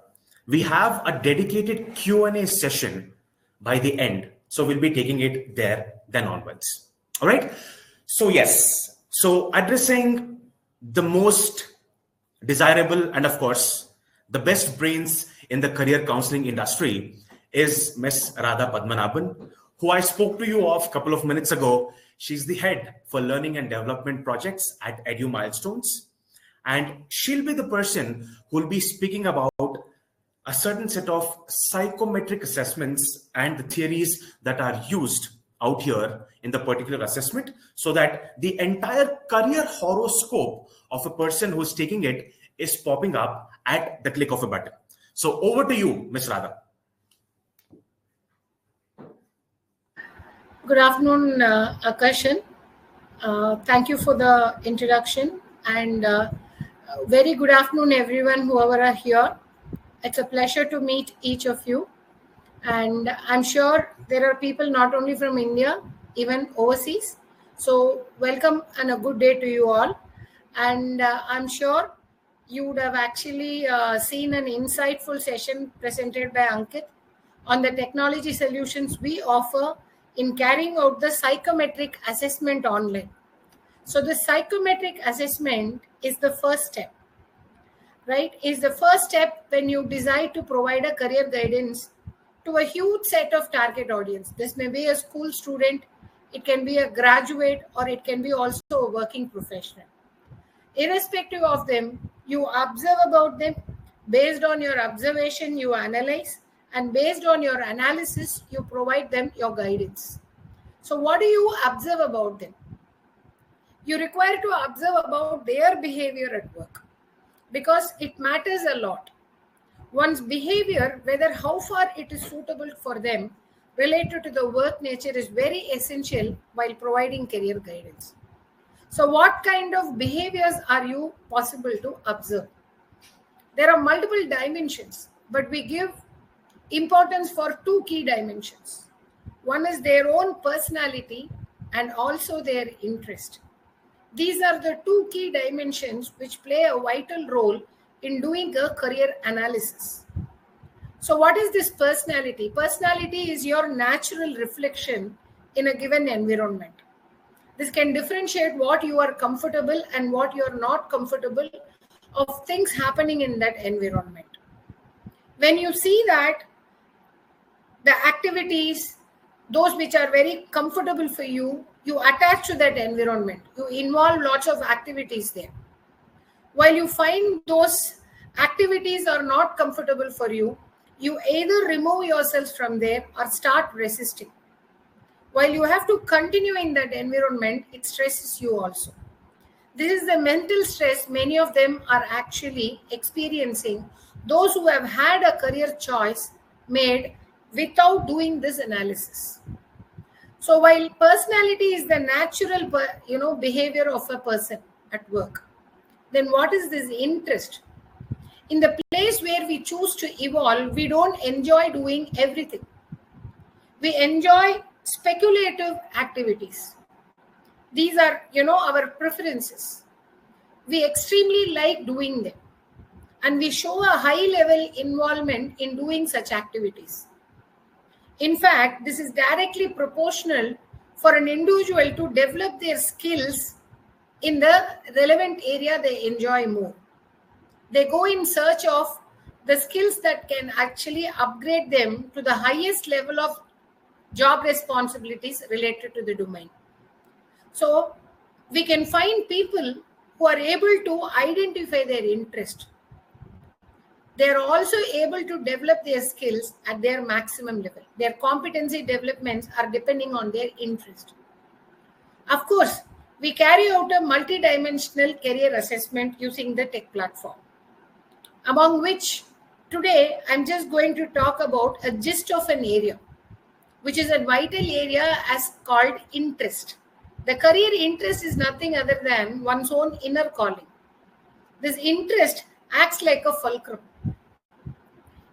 we have a dedicated Q&A session by the end. So we'll be taking it there then onwards. All right. So yes. So addressing the most desirable and of course the best brains in the career counseling industry is Miss Radha Padmanabhan, who I spoke to you of a couple of minutes ago. She's the head for learning and development projects at Edu Milestones. And she'll be the person who will be speaking about a certain set of psychometric assessments and the theories that are used out here in the particular assessment, so that the entire career horoscope of a person who's taking it is popping up at the click of a button. So over to you, Ms. Radha. Good afternoon, Akarshan. Thank you for the introduction, and very good afternoon, everyone, whoever are here. It's a pleasure to meet each of you, and I'm sure there are people not only from India, even overseas. So welcome and a good day to you all. And I'm sure you would have actually seen an insightful session presented by Ankit on the technology solutions we offer in carrying out the psychometric assessment online. So the psychometric assessment is the first step, right? Is the first step when you decide to provide a career guidance to a huge set of target audience. This may be a school student, it can be a graduate, or it can be also a working professional. Irrespective of them, you observe about them, Based on your observation, you analyze, and based on your analysis, you provide them your guidance. So what do you observe about them? You require to observe about their behavior at work, because it matters a lot. One's behavior, whether how far it is suitable for them, related to the work nature, is very essential while providing career guidance. So what kind of behaviors are you possible to observe? There are multiple dimensions, but we give importance for two key dimensions. One is their own personality and also their interest. These are the two key dimensions which play a vital role in doing a career analysis. So what is this personality? Personality is your natural reflection in a given environment. This can differentiate what you are comfortable and what you are not comfortable of things happening in that environment. When you see that the activities, those which are very comfortable for you, you attach to that environment. You involve lots of activities there. While you find those activities are not comfortable for you, you either remove yourself from there or start resisting. While you have to continue in that environment, it stresses you also. This is the mental stress many of them are actually experiencing, those who have had a career choice made without doing this analysis. So while personality is the natural behavior of a person at work, then what is this interest? In the place where we choose to evolve, we don't enjoy doing everything. We enjoy speculative activities. These are, our preferences. We extremely like doing them. And we show a high level involvement in doing such activities. In fact, this is directly proportional for an individual to develop their skills in the relevant area they enjoy more. They go in search of the skills that can actually upgrade them to the highest level of job responsibilities related to the domain. So we can find people who are able to identify their interest. They are also able to develop their skills at their maximum level. Their competency developments are depending on their interest. Of course, we carry out a multidimensional career assessment using the tech platform, among which today I'm just going to talk about a gist of an area, which is a vital area as called interest. The career interest is nothing other than one's own inner calling. This interest acts like a fulcrum.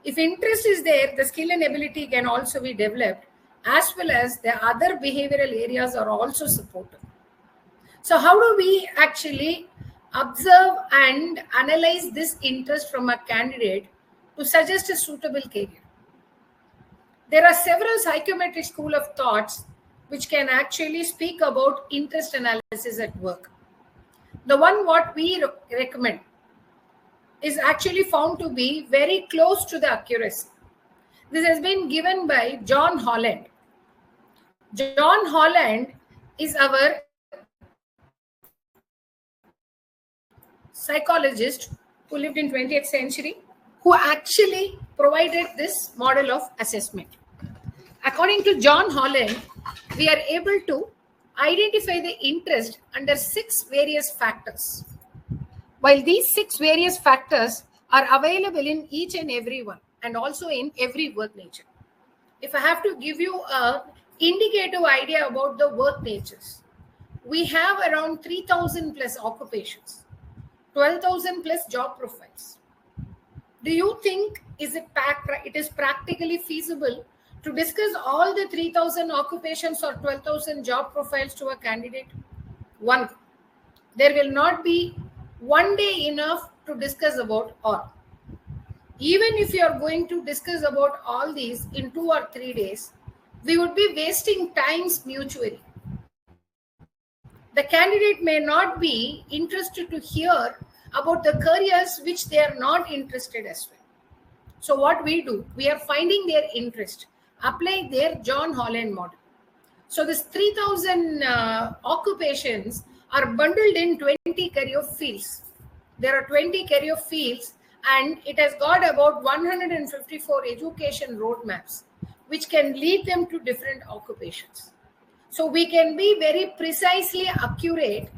If interest is there, the skill and ability can also be developed, as well as the other behavioral areas are also supported. So how do we actually observe and analyze this interest from a candidate to suggest a suitable career? There are several psychometric school of thoughts which can actually speak about interest analysis at work. The one what we recommend is actually found to be very close to the accuracy. This has been given by John Holland. John Holland is our psychologist who lived in 20th century, who actually provided this model of assessment. According to John Holland, we are able to identify the interest under 6 various factors. While these 6 various factors are available in each and every one, and also in every work nature. If I have to give you an indicative idea about the work natures, we have around 3,000 plus occupations, 12,000 plus job profiles. Do you think it is practically feasible to discuss all the 3,000 occupations or 12,000 job profiles to a candidate? One. There will not be one day enough to discuss about all. Even if you are going to discuss about all these in 2 or 3 days, we would be wasting times mutually. The candidate may not be interested to hear about the careers which they are not interested as well. So what we do, we are finding their interest, applying their John Holland model. So this 3,000 occupations are bundled in 20 career fields. There are 20 career fields and it has got about 154 education roadmaps which can lead them to different occupations. So we can be very precisely accurate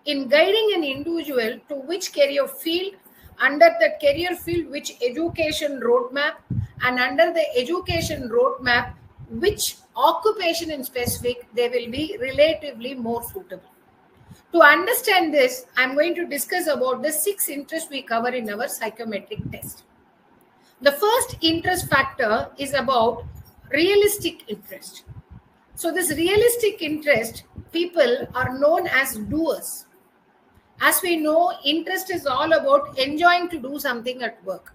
in guiding an individual to which career field, under the career field which education roadmap, and under the education roadmap which occupation in specific they will be relatively more suitable. To understand this, I'm going to discuss about the 6 interests we cover in our psychometric test. The first interest factor is about realistic interest. So this realistic interest, people are known as doers. As we know, interest is all about enjoying to do something at work.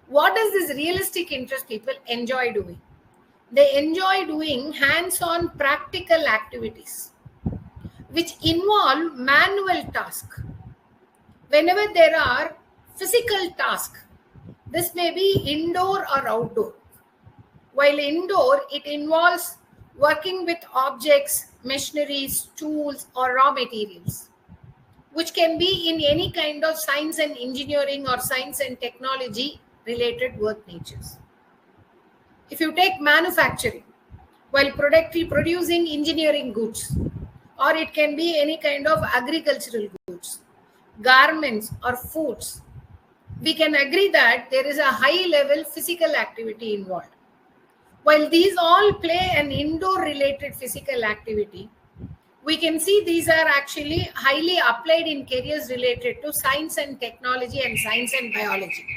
What does this realistic interest people enjoy doing? They enjoy doing hands-on practical activities which involve manual tasks. Whenever there are physical tasks, this may be indoor or outdoor. While indoor, it involves working with objects, machineries, tools, or raw materials, which can be in any kind of science and engineering or science and technology related work natures. If you take manufacturing, while producing engineering goods, or it can be any kind of agricultural goods, garments, or foods, we can agree that there is a high level physical activity involved. While these all play an indoor related physical activity, we can see these are actually highly applied in careers related to science and technology and science and biology.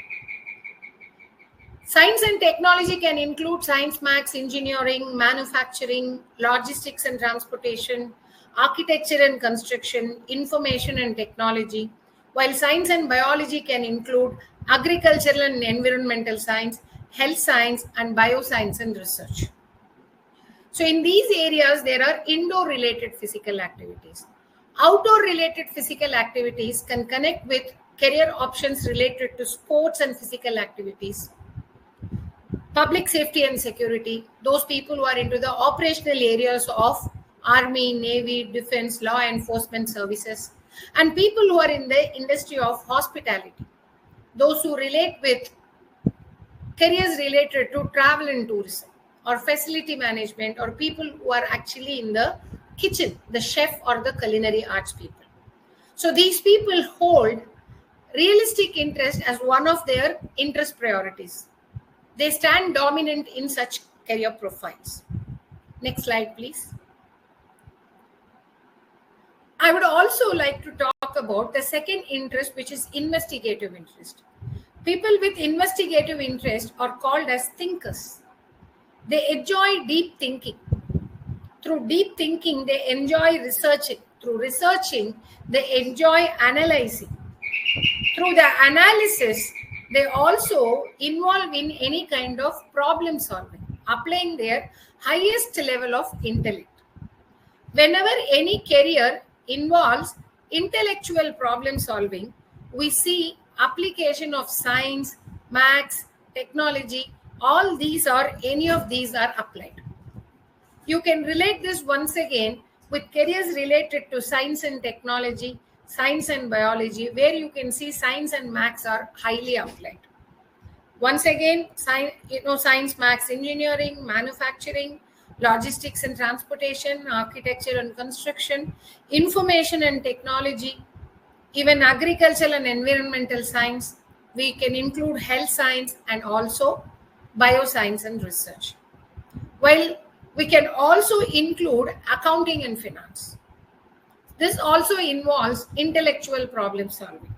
Science and technology can include science, maths, engineering, manufacturing, logistics and transportation, architecture and construction, information and technology, while science and biology can include agricultural and environmental science, health science, and bioscience and research. So in these areas, there are indoor related physical activities. Outdoor related physical activities can connect with career options related to sports and physical activities, public safety and security, those people who are into the operational areas of Army, Navy, Defense, law enforcement services, and people who are in the industry of hospitality, those who relate with careers related to travel and tourism, or facility management, or people who are actually in the kitchen, the chef or the culinary arts people. So these people hold realistic interest as one of their interest priorities. They stand dominant in such career profiles. Next slide, please. I would also like to talk about the second interest, which is investigative interest. People with investigative interest are called as thinkers. They enjoy deep thinking. Through deep thinking, they enjoy researching. Through researching, they enjoy analyzing. Through the analysis, they also involve in any kind of problem solving, applying their highest level of intellect. Whenever any career involves intellectual problem solving, we see application of science, maths, technology, all these are, any of these are applied. You can relate this once again with careers related to science and technology, science and biology, where you can see science and maths are highly applied. Once again, science, maths, engineering, manufacturing, logistics and transportation, architecture and construction, information and technology, even agricultural and environmental science. We can include health science and also bioscience and research. While we can also include accounting and finance. This also involves intellectual problem solving.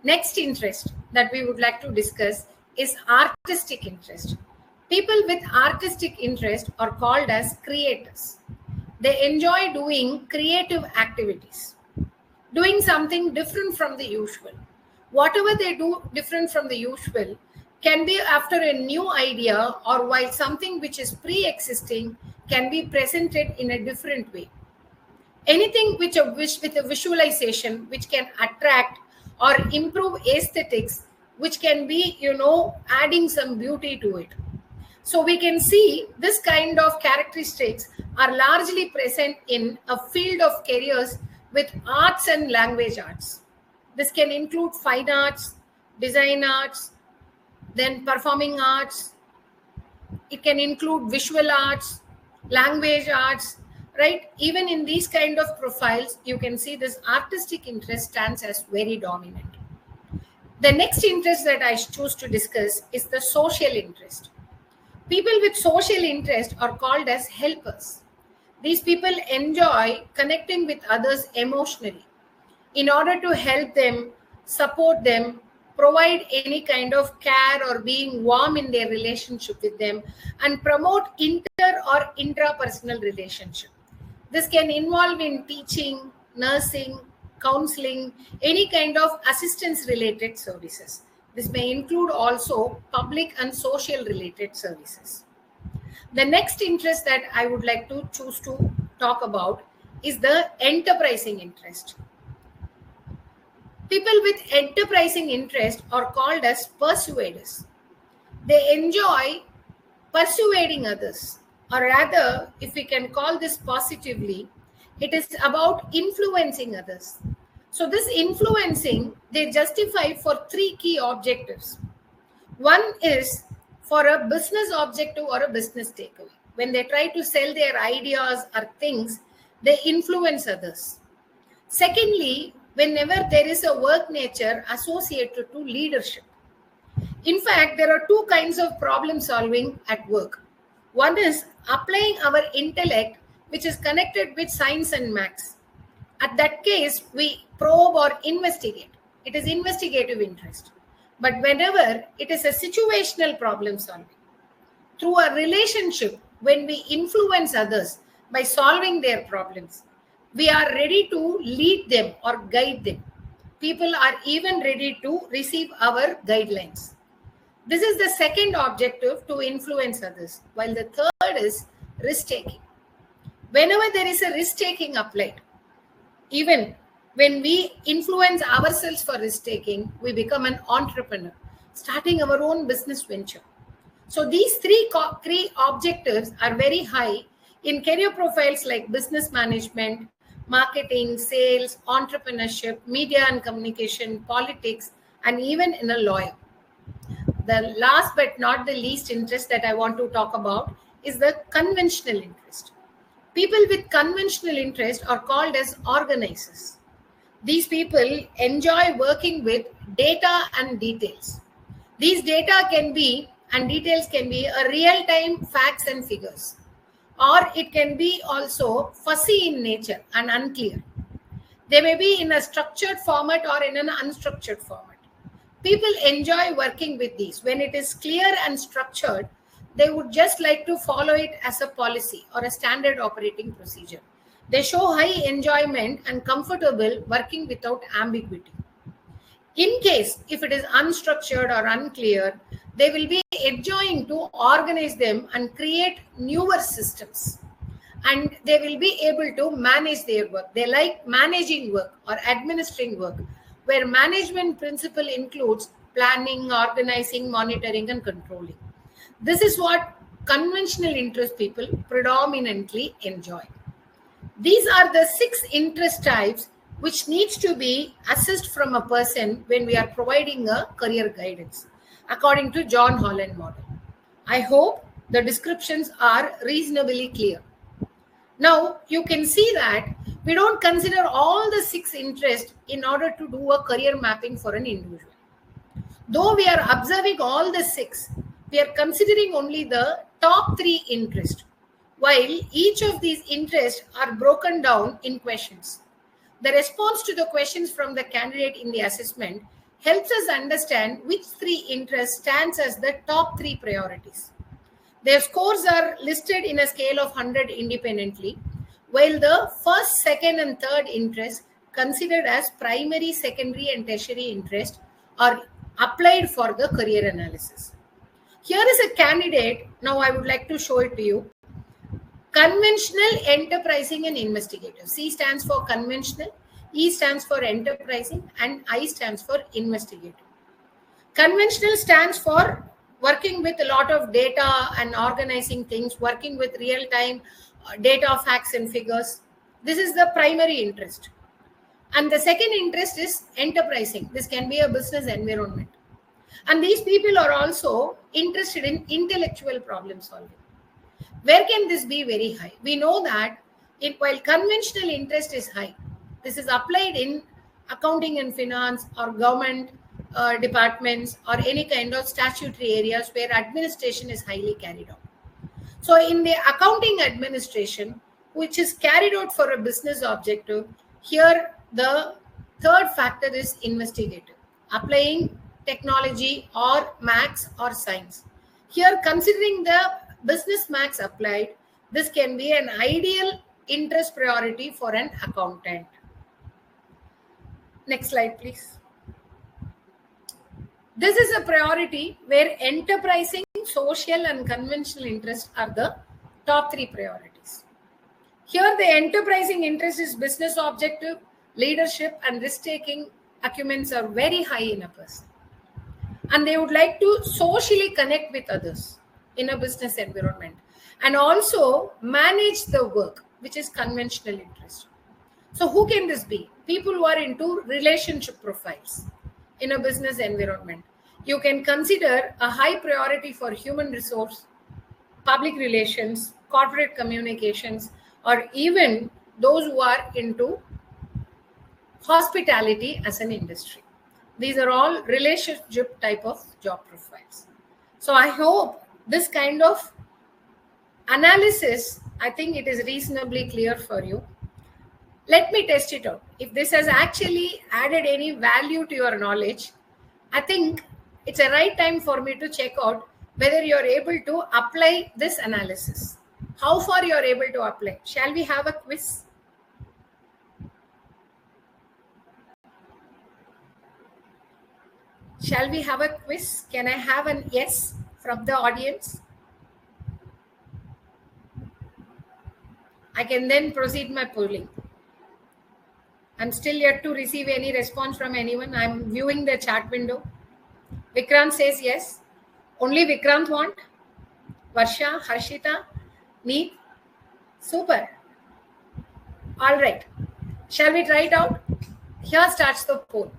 Next interest that we would like to discuss is artistic interest. People with artistic interest are called as creators. They enjoy doing creative activities, doing something different from the usual. Whatever they do different from the usual can be after a new idea, or while something which is pre-existing can be presented in a different way. Anything with a visualization which can attract or improve aesthetics, which can be, adding some beauty to it. So we can see this kind of characteristics are largely present in a field of careers with arts and language arts. This can include fine arts, design arts, then performing arts. It can include visual arts, language arts, right? Even in these kind of profiles, you can see this artistic interest stands as very dominant. The next interest that I choose to discuss is the social interest. People with social interest are called as helpers. These people enjoy connecting with others emotionally in order to help them, support them, provide any kind of care or being warm in their relationship with them, and promote inter or intrapersonal relationship. This can involve in teaching, nursing, counseling, any kind of assistance related services. This may include also public and social related services. The next interest that I would like to choose to talk about is the enterprising interest. People with enterprising interest are called as persuaders. They enjoy persuading others, or rather, if we can call this positively, it is about influencing others. So this influencing, they justify for three key objectives. One is for a business objective or a business takeaway. When they try to sell their ideas or things, they influence others. Secondly, whenever there is a work nature associated to leadership. In fact, there are two kinds of problem solving at work. One is applying our intellect, which is connected with science and maths. At that case, we probe or investigate. It is investigative interest. But whenever it is a situational problem solving, through a relationship, when we influence others by solving their problems, we are ready to lead them or guide them. People are even ready to receive our guidelines. This is the second objective, to influence others, while the third is risk-taking. Whenever there is a risk-taking applied, even when we influence ourselves for risk-taking, we become an entrepreneur, starting our own business venture. So these three objectives are very high in career profiles like business management, marketing, sales, entrepreneurship, media and communication, politics, and even in a lawyer. The last but not the least interest that I want to talk about is the conventional interest. People with conventional interest are called as organizers. These people enjoy working with data and details. These data can be and details can be a real-time facts and figures, or it can be also fuzzy in nature and unclear. They may be in a structured format or in an unstructured format. People enjoy working with these. When it is clear and structured, they would just like to follow it as a policy or a standard operating procedure. They show high enjoyment and comfortable working without ambiguity. In case if it is unstructured or unclear, they will be enjoying to organize them and create newer systems. And they will be able to manage their work. They like managing work or administering work, where management principle includes planning, organizing, monitoring, and controlling. This is what conventional interest people predominantly enjoy. These are the 6 interest types which needs to be assessed from a person when we are providing a career guidance, according to John Holland model. I hope the descriptions are reasonably clear. Now, you can see that we don't consider all the 6 interests in order to do a career mapping for an individual. Though we are observing all the 6, we are considering only the top 3 interests, while each of these interests are broken down in questions. The response to the questions from the candidate in the assessment helps us understand which 3 interests stands as the top 3 priorities. Their scores are listed in a scale of 100 independently, while the first, second, and third interests considered as primary, secondary, and tertiary interest are applied for the career analysis. Here is a candidate. Now I would like to show it to you. Conventional, enterprising, and investigative. C stands for conventional, E stands for enterprising, and I stands for investigative. Conventional stands for working with a lot of data and organizing things, working with real-time data, facts, and figures. This is the primary interest. And the second interest is enterprising. This can be a business environment. And these people are also interested in intellectual problem solving. Where can this be very high? We know that while conventional interest is high, this is applied in accounting and finance or government departments or any kind of statutory areas where administration is highly carried out. So in the accounting administration, which is carried out for a business objective, here the third factor is investigative, applying technology or maths or science. Here, considering the business maths applied, this can be an ideal interest priority for an accountant. Next slide, please. This is a priority where enterprising, social, and conventional interests are the top three priorities. Here, the enterprising interest is business objective, leadership, and risk-taking acumen are very high in a person. And they would like to socially connect with others in a business environment and also manage the work, which is conventional interest. So who can this be? People who are into relationship profiles in a business environment. You can consider a high priority for human resource, public relations, corporate communications, or even those who are into hospitality as an industry. These are all relationship type of job profiles. So I hope this kind of analysis, I think it is reasonably clear for you. Let me test it out. If this has actually added any value to your knowledge, I think it's a right time for me to check out whether you're able to apply this analysis. How far you're able to apply. Shall we have a quiz? Shall we have a quiz? Can I have an yes from the audience? I can then proceed my polling. I'm still yet to receive any response from anyone. I'm viewing the chat window. Vikrant says yes. Only Vikrant want? Varsha, Harshita, Neet? Super. All right. Shall we try it out? Here starts the poll.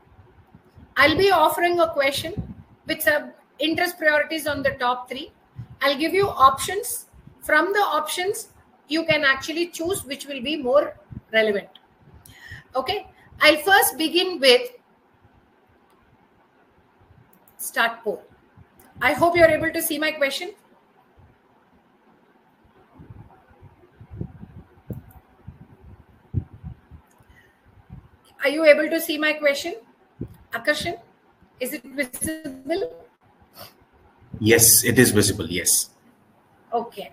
I'll be offering a question with some interest priorities on the top three. I'll give you options. From the options, you can actually choose which will be more relevant. Okay. I'll first begin with start poll. I hope you're able to see my question. Are you able to see my question? Akarshan, is it visible? Yes, it is visible. Yes. Okay.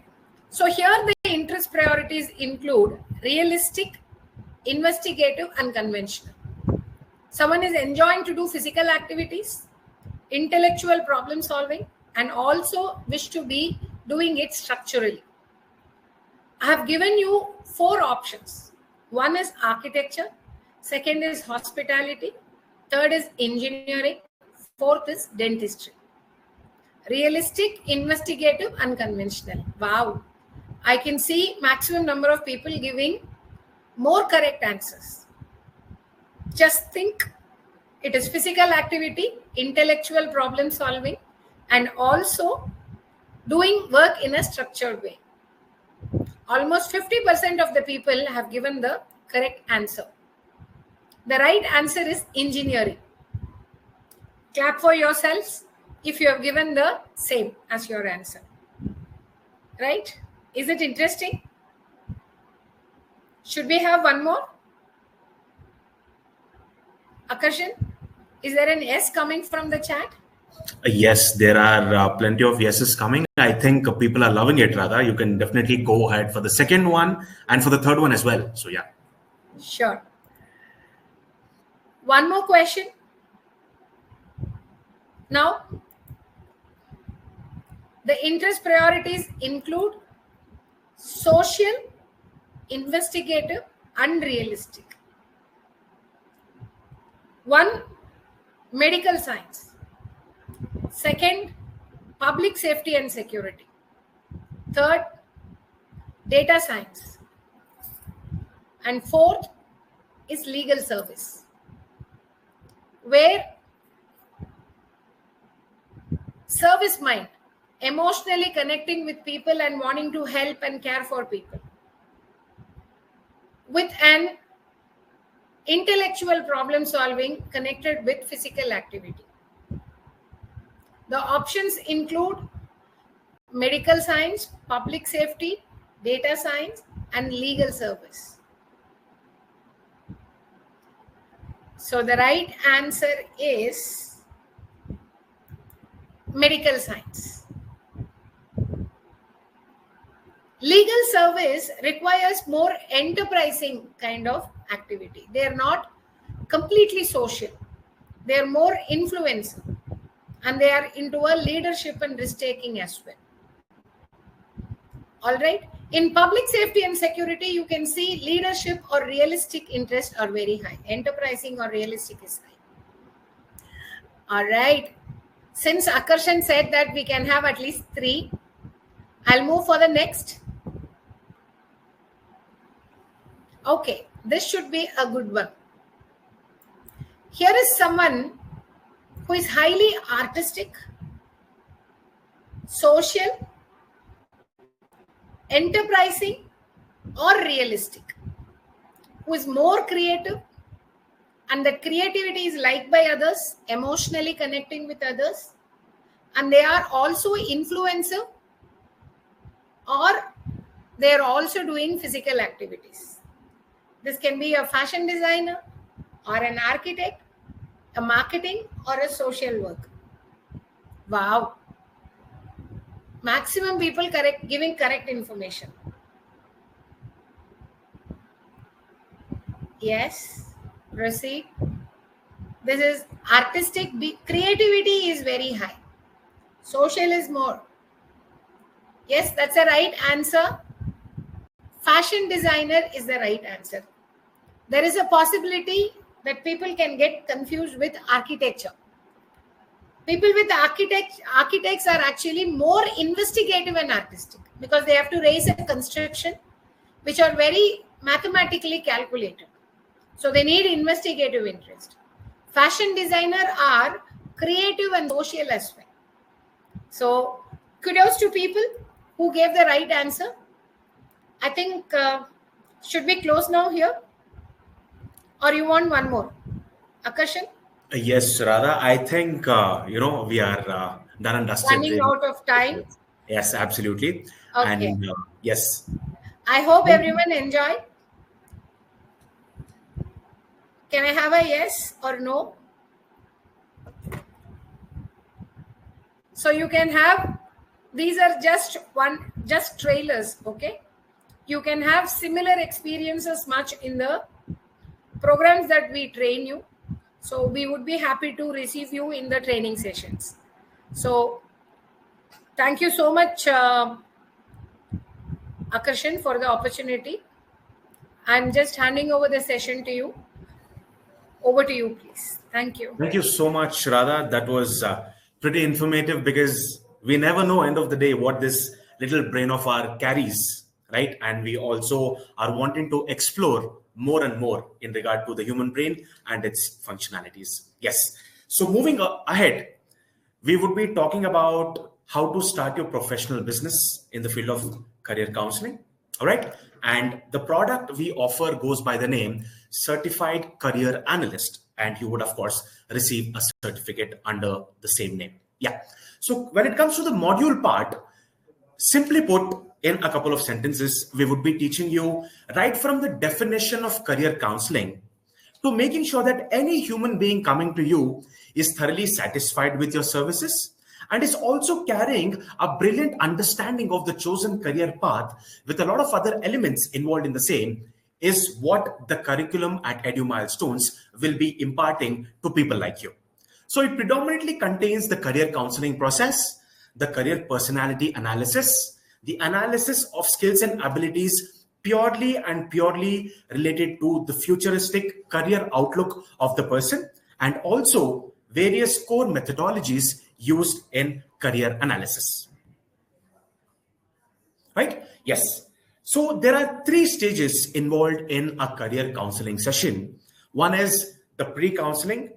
So here the interest priorities include realistic, investigative, and conventional. Someone is enjoying to do physical activities, intellectual problem solving, and also wish to be doing it structurally. I have given you 4 options. One is architecture, second is hospitality, third is engineering, fourth is dentistry. Realistic, investigative, and conventional. Wow. I can see maximum number of people giving more correct answers. Just think, it is physical activity, intellectual problem solving, and also doing work in a structured way. Almost 50% of the people have given the correct answer. The right answer is engineering. Clap for yourselves if you have given the same as your answer. Right? Is it interesting? Should we have one more? Akarshan, is there an yes coming from the chat? Yes, there are plenty of yeses coming. I think people are loving it, Radha. You can definitely go ahead for the second one and for the third one as well. So, yeah. Sure. One more question. Now, the interest priorities include social, investigative, and realistic. 1, medical science. Second, public safety and security. Third, data science. And fourth is legal service. Where Service mind, emotionally connecting with people and wanting to help and care for people. With an intellectual problem solving connected with physical activity. The options include medical science, public safety, data science, and legal service. So the right answer is medical science. Legal service requires more enterprising kind of activity. They are not completely social. They are more influential, and they are into a leadership and risk taking as well. All right. In public safety and security, you can see leadership or realistic interest are very high. Enterprising or realistic is high. All right. Since Akarshan said that we can have at least 3, I'll move for the next. Okay, this should be a good one. Here is someone who is highly artistic, social, enterprising, or realistic, who is more creative, and the creativity is liked by others, emotionally connecting with others, and they are also influencer, or they are also doing physical activities. This can be a fashion designer or an architect, a marketing or a social worker. Wow. Maximum people giving correct information. Yes, proceed. This is artistic. Creativity is very high. Social is more. Yes, that's the right answer. Fashion designer is the right answer. There is a possibility that people can get confused with architecture. People with architects are actually more investigative and artistic because they have to raise a construction which are very mathematically calculated. So they need investigative interest. Fashion designer are creative and social as well. So kudos to people who gave the right answer. I think, should we close now here? Or you want one more? Akarshan? Yes, Radha. I think, we are done and dusted. Running out of time. Yes, absolutely. Okay. And yes. I hope everyone enjoyed. Can I have a yes or no? So you can have, these are just trailers, okay? You can have similar experiences much in the programs that we train you. So we would be happy to receive you in the training sessions. So thank you so much, Akarshan, for the opportunity. I'm just handing over the session to you. Over to you, please. Thank you. Thank you so much, Radha. That was pretty informative because we never know, end of the day, what this little brain of ours carries, right? And we also are wanting to explore more and more in regard to the human brain and its functionalities. Yes. So moving ahead, we would be talking about how to start your professional business in the field of career counseling. All right. And the product we offer goes by the name Certified Career Analyst. And you would, of course, receive a certificate under the same name. Yeah. So when it comes to the module part, simply put, in a couple of sentences, we would be teaching you right from the definition of career counseling to making sure that any human being coming to you is thoroughly satisfied with your services and is also carrying a brilliant understanding of the chosen career path with a lot of other elements involved in the same is what the curriculum at Edu Milestones will be imparting to people like you. So it predominantly contains the career counseling process, the career personality analysis, the analysis of skills and abilities purely related to the futuristic career outlook of the person, and also various core methodologies used in career analysis. Right? Yes. So there are 3 stages involved in a career counseling session. One is the pre-counseling.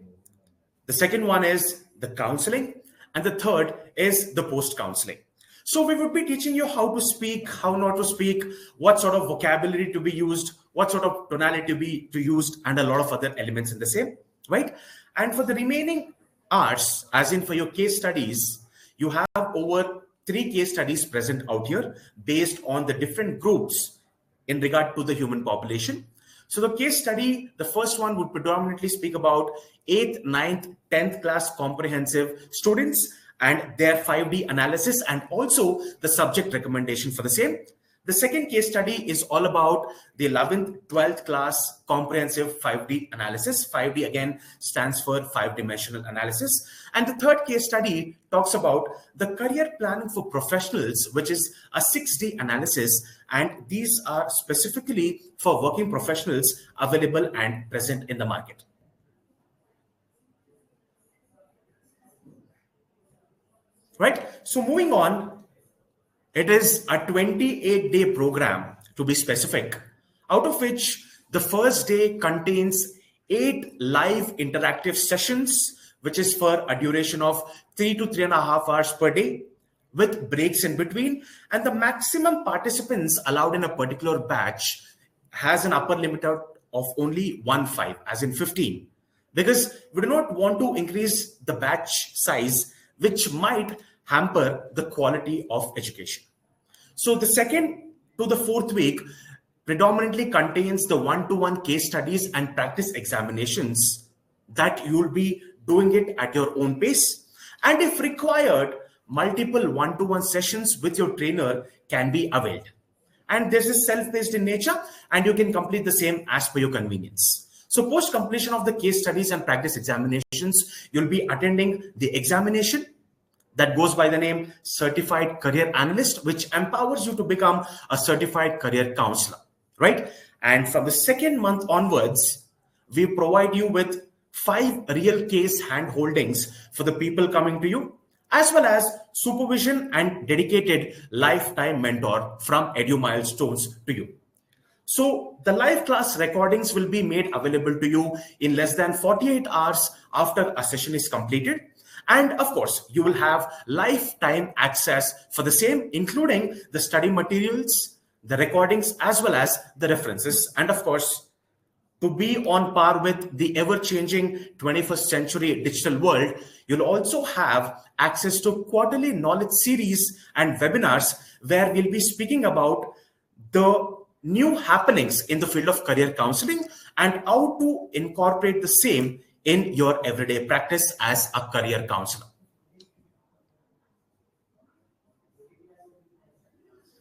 The second one is the counseling. And the third is the post counseling. So we would be teaching you how to speak, how not to speak, what sort of vocabulary to be used, what sort of tonality to be used, and a lot of other elements in the same, right? And for the remaining hours, as in for your case studies, you have over 3 case studies present out here based on the different groups in regard to the human population. So the case study, the first one would predominantly speak about 8th, 9th, 10th class comprehensive students and their 5D analysis and also the subject recommendation for the same. The second case study is all about the 11th, 12th class comprehensive 5D analysis. 5D again stands for 5-dimensional analysis. And the third case study talks about the career planning for professionals, which is a 6D analysis. And these are specifically for working professionals available and present in the market. Right? So moving on, it is a 28-day program to be specific, out of which the first day contains 8 live interactive sessions, which is for a duration of 3 to 3.5 hours per day with breaks in between. And the maximum participants allowed in a particular batch has an upper limit of only 15, as in 15, because we do not want to increase the batch size, which might hamper the quality of education. So the second to the fourth week predominantly contains the one-to-one case studies and practice examinations that you'll be doing it at your own pace. And if required, multiple one-to-one sessions with your trainer can be availed. And this is self-paced in nature, and you can complete the same as per your convenience. So post completion of the case studies and practice examinations, you'll be attending the examination that goes by the name Certified Career Analyst, which empowers you to become a certified career counselor, right? And from the second month onwards, we provide you with 5 real case hand holdings for the people coming to you, as well as supervision and dedicated lifetime mentor from Edu Milestones to you. So the live class recordings will be made available to you in less than 48 hours after a session is completed. And of course, you will have lifetime access for the same, including the study materials, the recordings, as well as the references. And of course, to be on par with the ever-changing 21st century digital world, you'll also have access to quarterly knowledge series and webinars where we'll be speaking about the new happenings in the field of career counseling and how to incorporate the same in your everyday practice as a career counselor.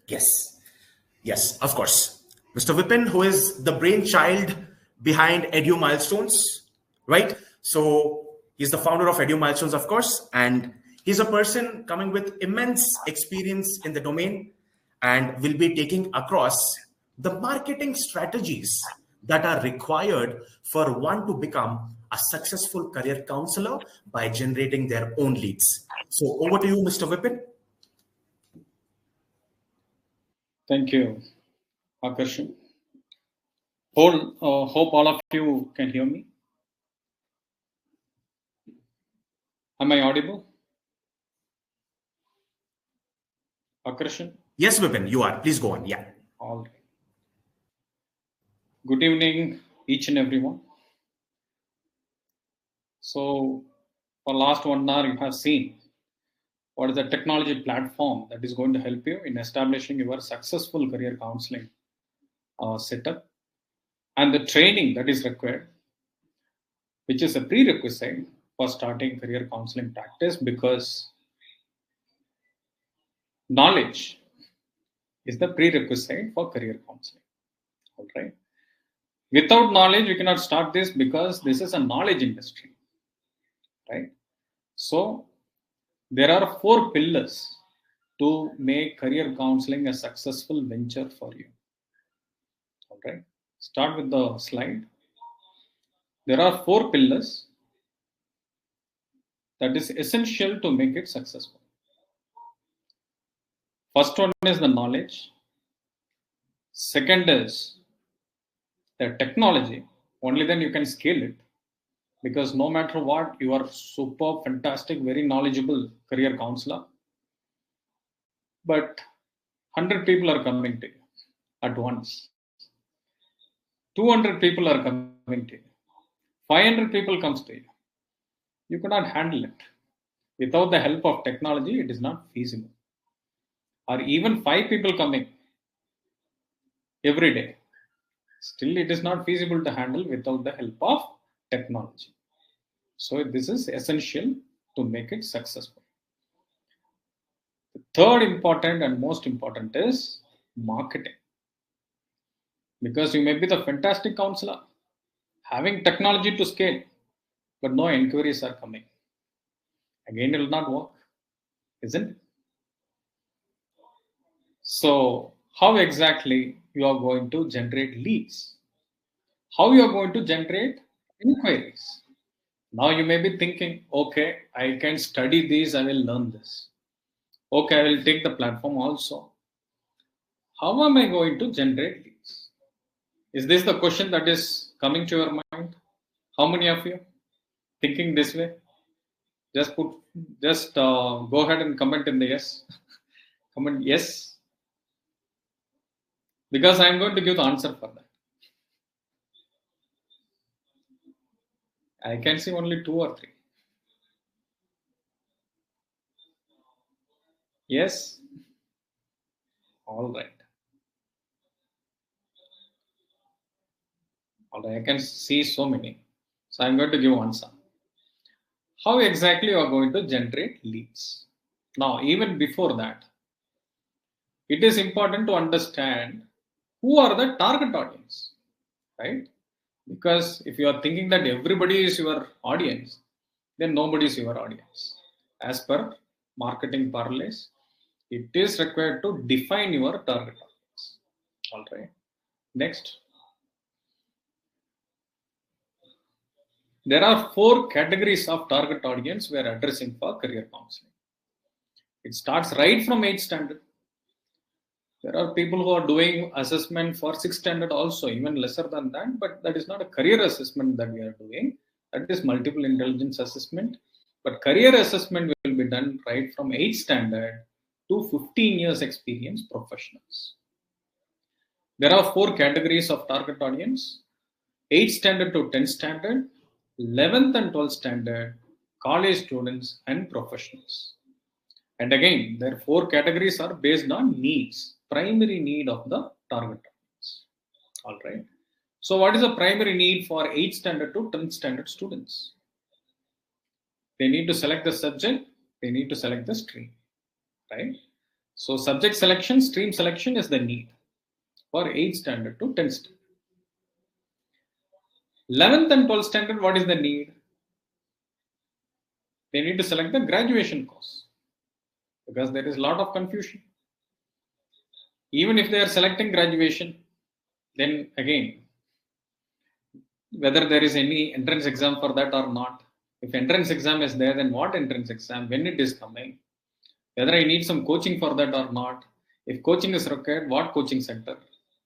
Yes, of course. Mr. Vipin, who is the brainchild behind Edu Milestones, right? So he's the founder of Edu Milestones, of course, and he's a person coming with immense experience in the domain and will be taking across the marketing strategies that are required for one to become a successful career counselor by generating their own leads. So over to you, Mr. Vipin. Thank you, Akarshan. Hope all of you can hear me. Am I audible? Akarshan? Yes, Vipin, you are. Please go on. Yeah. All right. Good evening, each and everyone. So, for last 1 hour, you have seen what is the technology platform that is going to help you in establishing your successful career counseling setup and the training that is required, which is a prerequisite for starting career counseling practice, because knowledge is the prerequisite for career counseling. All right. Without knowledge, you cannot start this because this is a knowledge industry, right? So there are 4 pillars to make career counseling a successful venture for you. All right. Start with the slide. There are 4 pillars that is essential to make it successful. First one is the knowledge. Second is the technology. Only then you can scale it. Because no matter what, you are super fantastic, very knowledgeable career counselor. But 100 people are coming to you at once. 200 people are coming to you. 500 people comes to you. You cannot handle it. Without the help of technology, it is not feasible. Or even 5 people coming every day. Still, it is not feasible to handle without the help of technology. So this is essential to make it successful. The third important and most important is marketing. Because you may be the fantastic counselor, having technology to scale, but no inquiries are coming. Again, it will not work, isn't it? So, how exactly you are going to generate leads? How you are going to generate inquiries? Now you may be thinking, okay, I can study this, I will learn this. Okay, I will take the platform also. How am I going to generate leads? Is this the question that is coming to your mind? How many of you thinking this way? Just go ahead and comment in the yes. Comment yes, because I'm going to give the answer for that. I can see only 2 or 3. Yes. All right. All right. I can see so many. So I'm going to give answer. How exactly you are going to generate leads? Now, even before that, it is important to understand who are the target audience, right? Because if you are thinking that everybody is your audience, then nobody is your audience. As per marketing parlance, it is required to define your target audience. All right. Next. There are 4 categories of target audience we are addressing for career counseling. It starts right from 8th standard. There are people who are doing assessment for 6th standard also, even lesser than that, but that is not a career assessment that we are doing. That is multiple intelligence assessment. But career assessment will be done right from 8th standard to 15 years experience professionals. There are 4 categories of target audience: 8th standard to 10th standard, 11th and 12th standard, college students and professionals. And again, their 4 categories are based on needs, primary need of the target audience. All right. So what is the primary need for 8th standard to 10th standard students? They need to select the subject, they need to select the stream, right? So subject selection, stream selection is the need for 8th standard to 10th standard. 11th and 12th standard, what is the need? They need to select the graduation course, because there is a lot of confusion. Even if they are selecting graduation, then again, whether there is any entrance exam for that or not. If entrance exam is there, then what entrance exam, when it is coming, whether I need some coaching for that or not. If coaching is required, what coaching center?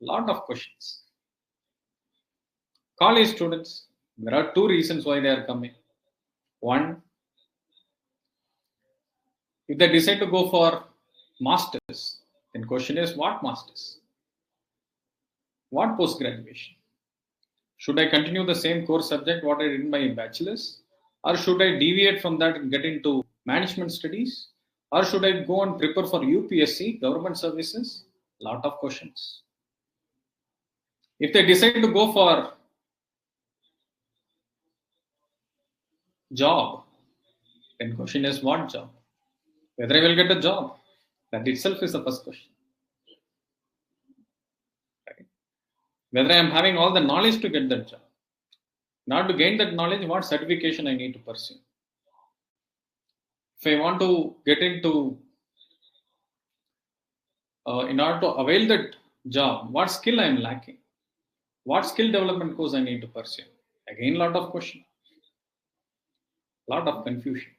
Lot of questions. College students, there are 2 reasons why they are coming. One, if they decide to go for masters, then question is what masters? What post graduation? Should I continue the same core subject what I did in my bachelor's, or should I deviate from that and get into management studies, or should I go and prepare for UPSC, government services? Lot of questions. If they decide to go for job, then question is what job? Whether I will get a job, that itself is the first question. Right? Whether I am having all the knowledge to get that job. Not to gain that knowledge, what certification I need to pursue. If I want to get into, in order to avail that job, what skill I am lacking? What skill development course I need to pursue? Again, lot of question. Lot of confusion.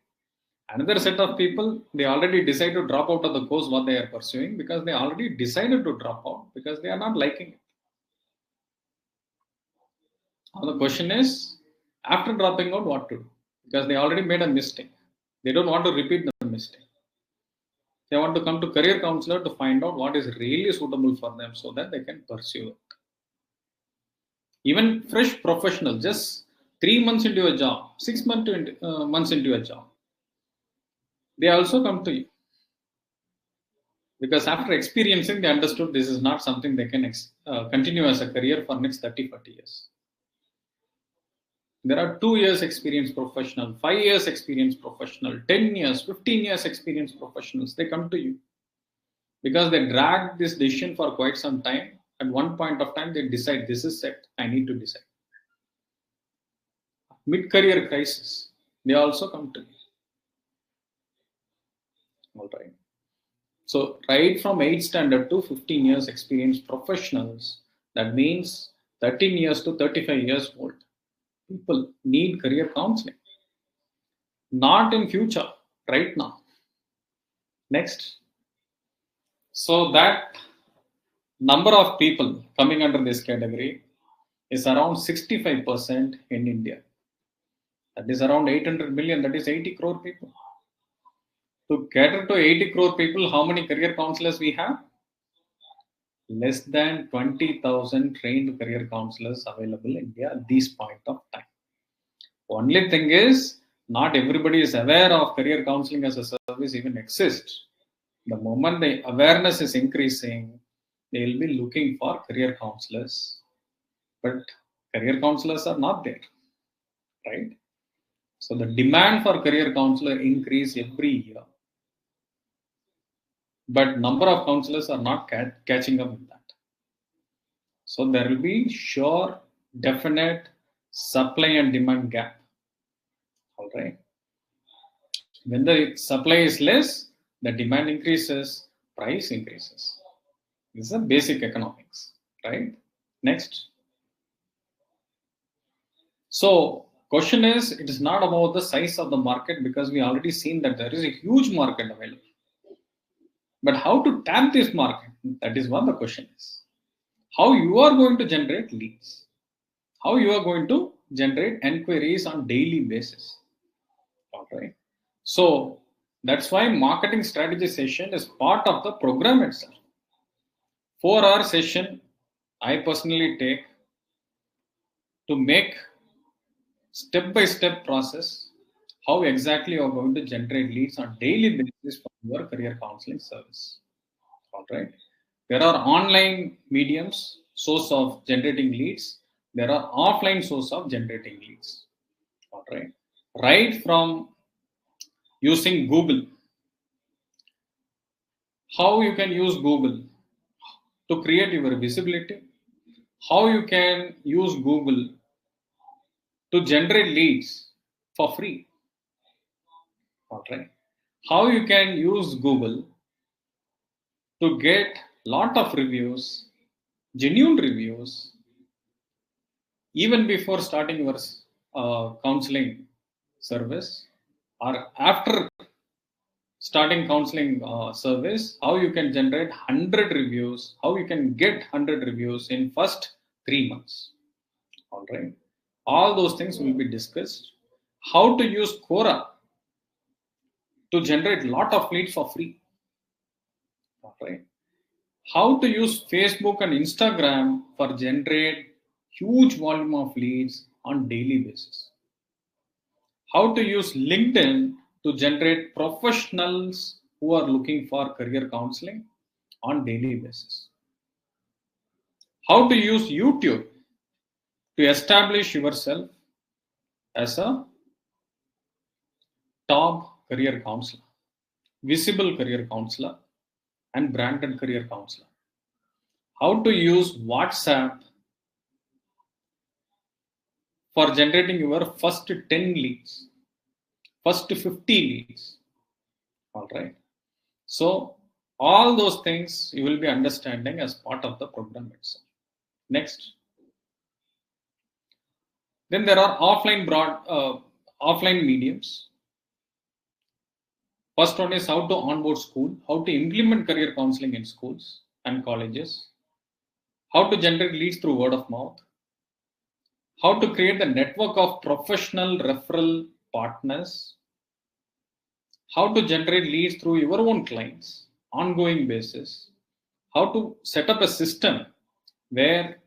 Another set of people, they already decide to drop out of the course what they are pursuing, because they already decided to drop out because they are not liking it. Now the question is, After dropping out, what to do? Because they already made a mistake. They don't want to repeat the mistake. They want to come to career counselor to find out what is really suitable for them so that they can pursue it. Even fresh professional, just 3 months into a job, 6 months into a job, they also come to you. Because after experiencing, they understood this is not something they can continue as a career for next 30-40 years. There are 2 years experience professional, 5 years experience professional, 10 years, 15 years experience professionals. They come to you because they drag this decision for quite some time. At one point of time, they decide this is set. I need to decide. Mid-career crisis, they also come to you. All right. So right from 8th standard to 15 years experience professionals, that means 13 years to 35 years old. People need career counseling. Not in future, right now. Next. So that number of people coming under this category is around 65% in India. That is around 800 million, that is 80 crore people. To cater to 80 crore people, how many career counselors we have? Less than 20,000 trained career counselors available in India at this point of time. Only thing is, not everybody is aware of career counseling as a service even exists. The moment the awareness is increasing, they will be looking for career counselors. But career counselors are not there, right? So the demand for career counselor increase every year. But number of counselors are not catching up with that. So there will be sure, definite supply and demand gap. All right. When the supply is less, the demand increases, price increases. This is a basic economics, right? Next. So question is, it is not about the size of the market because we already seen that there is a huge market available. But how to tap this market? That is what the question is. How you are going to generate leads? How you are going to generate enquiries on daily basis? All right. So that's why marketing strategy session is part of the program itself. 4-hour session I personally take to make step-by-step process how exactly you are going to generate leads on daily basis for your career counseling service. All right. There are online mediums, source of generating leads. There are offline source of generating leads. All right. Right from using Google. How you can use Google to create your visibility. How you can use Google to generate leads for free. All right. How you can use Google to get lot of reviews, genuine reviews, even before starting your counseling service or after starting counseling service, how you can generate 100 reviews, how you can get 100 reviews in first 3 months. All right. All those things will be discussed. How to use Quora to generate lot of leads for free. All right. How to use Facebook and Instagram for generate huge volume of leads on daily basis. How to use LinkedIn to generate professionals who are looking for career counseling on daily basis. How to use YouTube to establish yourself as a top career counselor, visible career counselor, and branded career counselor. How to use WhatsApp for generating your first 10 leads, first 50 leads. All right. So all those things you will be understanding as part of the program itself. Next. Then there are offline mediums. First one is how to onboard school, how to implement career counseling in schools and colleges, how to generate leads through word of mouth, how to create the network of professional referral partners, how to generate leads through your own clients, ongoing basis, how to set up a system where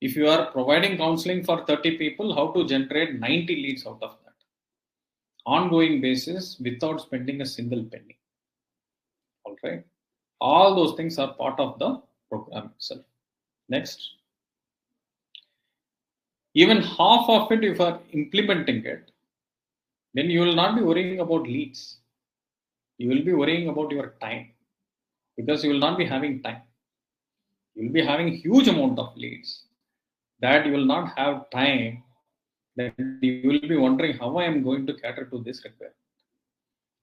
if you are providing counseling for 30 people, how to generate 90 leads out of that, ongoing basis without spending a single penny. All right. All those things are part of the program itself. Next. Even half of it, if you are implementing it, then you will not be worrying about leads. You will be worrying about your time, because you will not be having time. You will be having huge amount of leads that you will not have time. Then you will be wondering how I am going to cater to this requirement.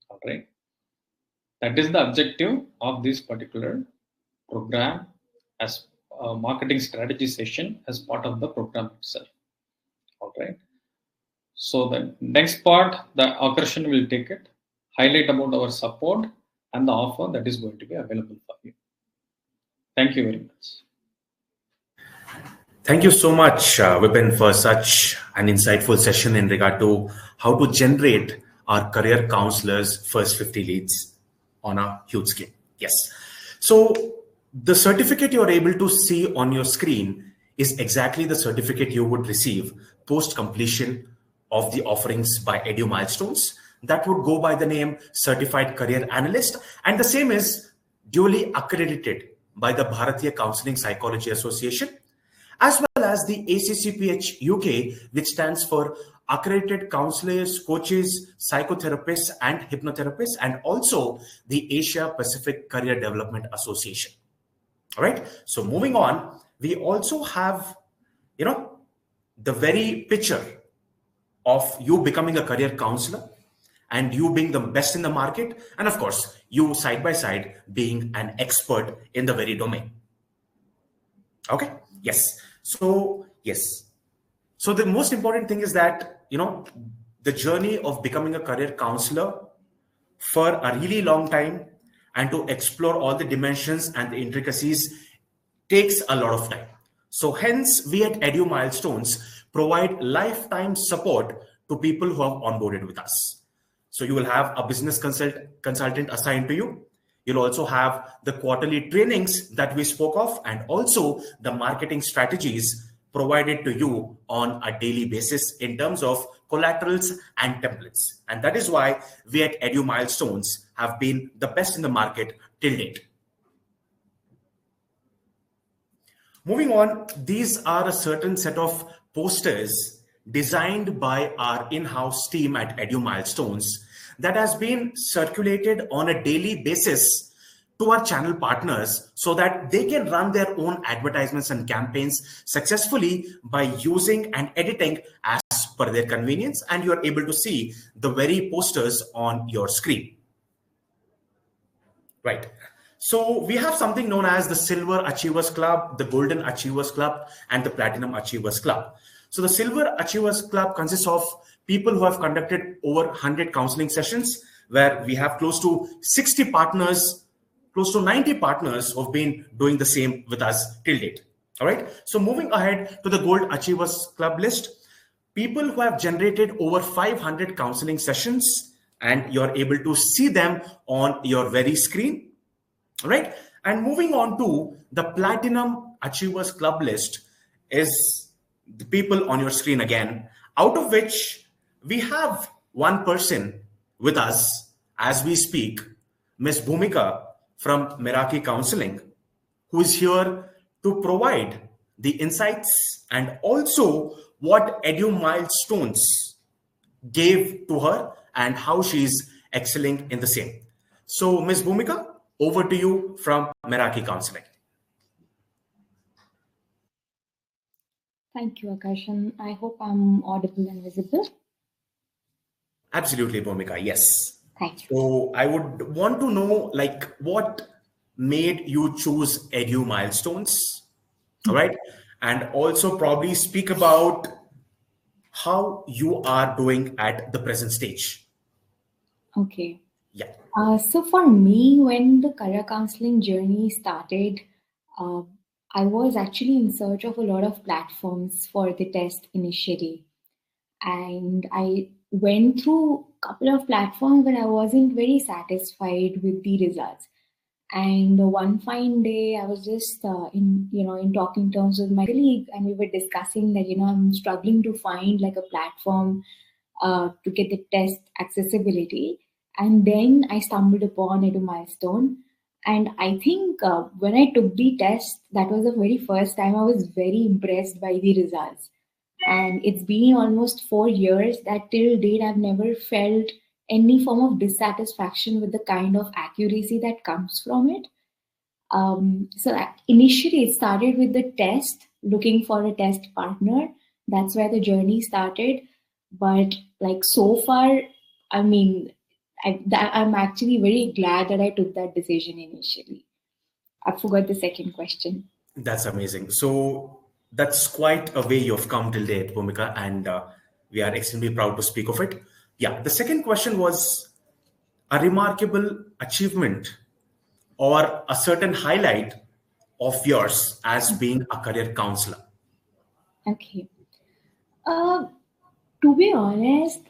All right. That is the objective of this particular program as a marketing strategy session as part of the program itself. All right. So the next part, the Akarshan will take it, highlight about our support and the offer that is going to be available for you. Thank you very much. Thank you so much, Vipin, for such an insightful session in regard to how to generate our career counselors' first 50 leads on a huge scale. Yes. So the certificate you're able to see on your screen is exactly the certificate you would receive post completion of the offerings by Edu Milestones. That would go by the name Certified Career Analyst, and the same is duly accredited by the Bharatiya Counseling Psychology Association, as well as the ACCPH UK, which stands for Accredited Counselors, Coaches, Psychotherapists, and Hypnotherapists, and also the Asia Pacific Career Development Association. All right. So moving on, we also have, the very picture of you becoming a career counselor and you being the best in the market, and of course, you side by side being an expert in the very domain. Okay. Yes. So, yes. So the most important thing is that, the journey of becoming a career counselor for a really long time and to explore all the dimensions and the intricacies takes a lot of time. So hence, we at Edu Milestones provide lifetime support to people who have onboarded with us. So you will have a business consultant assigned to you. You'll also have the quarterly trainings that we spoke of, and also the marketing strategies provided to you on a daily basis in terms of collaterals and templates. And that is why we at Edu Milestones have been the best in the market till date. Moving on, these are a certain set of posters designed by our in-house team at Edu Milestones that has been circulated on a daily basis to our channel partners so that they can run their own advertisements and campaigns successfully by using and editing as per their convenience. And you are able to see the very posters on your screen. Right. So we have something known as the Silver Achievers Club, the Golden Achievers Club, and the Platinum Achievers Club. So the Silver Achievers Club consists of people who have conducted over 100 counseling sessions, where we have close to 60 partners, close to 90 partners who have been doing the same with us till date. All right. So moving ahead to the Gold Achievers Club list, people who have generated over 500 counseling sessions, and you're able to see them on your very screen. All right. And moving on to the Platinum Achievers Club list is the people on your screen again, out of which we have one person with us as we speak, Ms. Bhumika from Meraki Counseling, who is here to provide the insights and also what Edu Milestones gave to her and how she's excelling in the same. So, Ms. Bhumika, over to you from Meraki Counseling. Thank you, Akarshan. I hope I'm audible and visible. Absolutely, Bhumika. Yes. Thank you. So I would want to know, what made you choose Edu Milestones, all right? And also probably speak about how you are doing at the present stage. Okay. Yeah. So for me, when the career counseling journey started, I was actually in search of a lot of platforms for the test initially. And I went through a couple of platforms, but I wasn't very satisfied with the results. And one fine day, I was just in talking terms with my colleague, and we were discussing that I'm struggling to find like a platform to get the test accessibility. And then I stumbled upon Edu Milestone, and I think when I took the test, that was the very first time I was very impressed by the results. And it's been almost 4 years that till date I've never felt any form of dissatisfaction with the kind of accuracy that comes from it. Initially it started with the test, looking for a test partner. That's where the journey started. But like so far, I mean, I'm actually very glad that I took that decision initially. I forgot the second question. That's amazing. So that's quite a way you've come till date, Bhumika, and we are extremely proud to speak of it. Yeah, the second question was a remarkable achievement or a certain highlight of yours as being a career counselor. Okay. To be honest,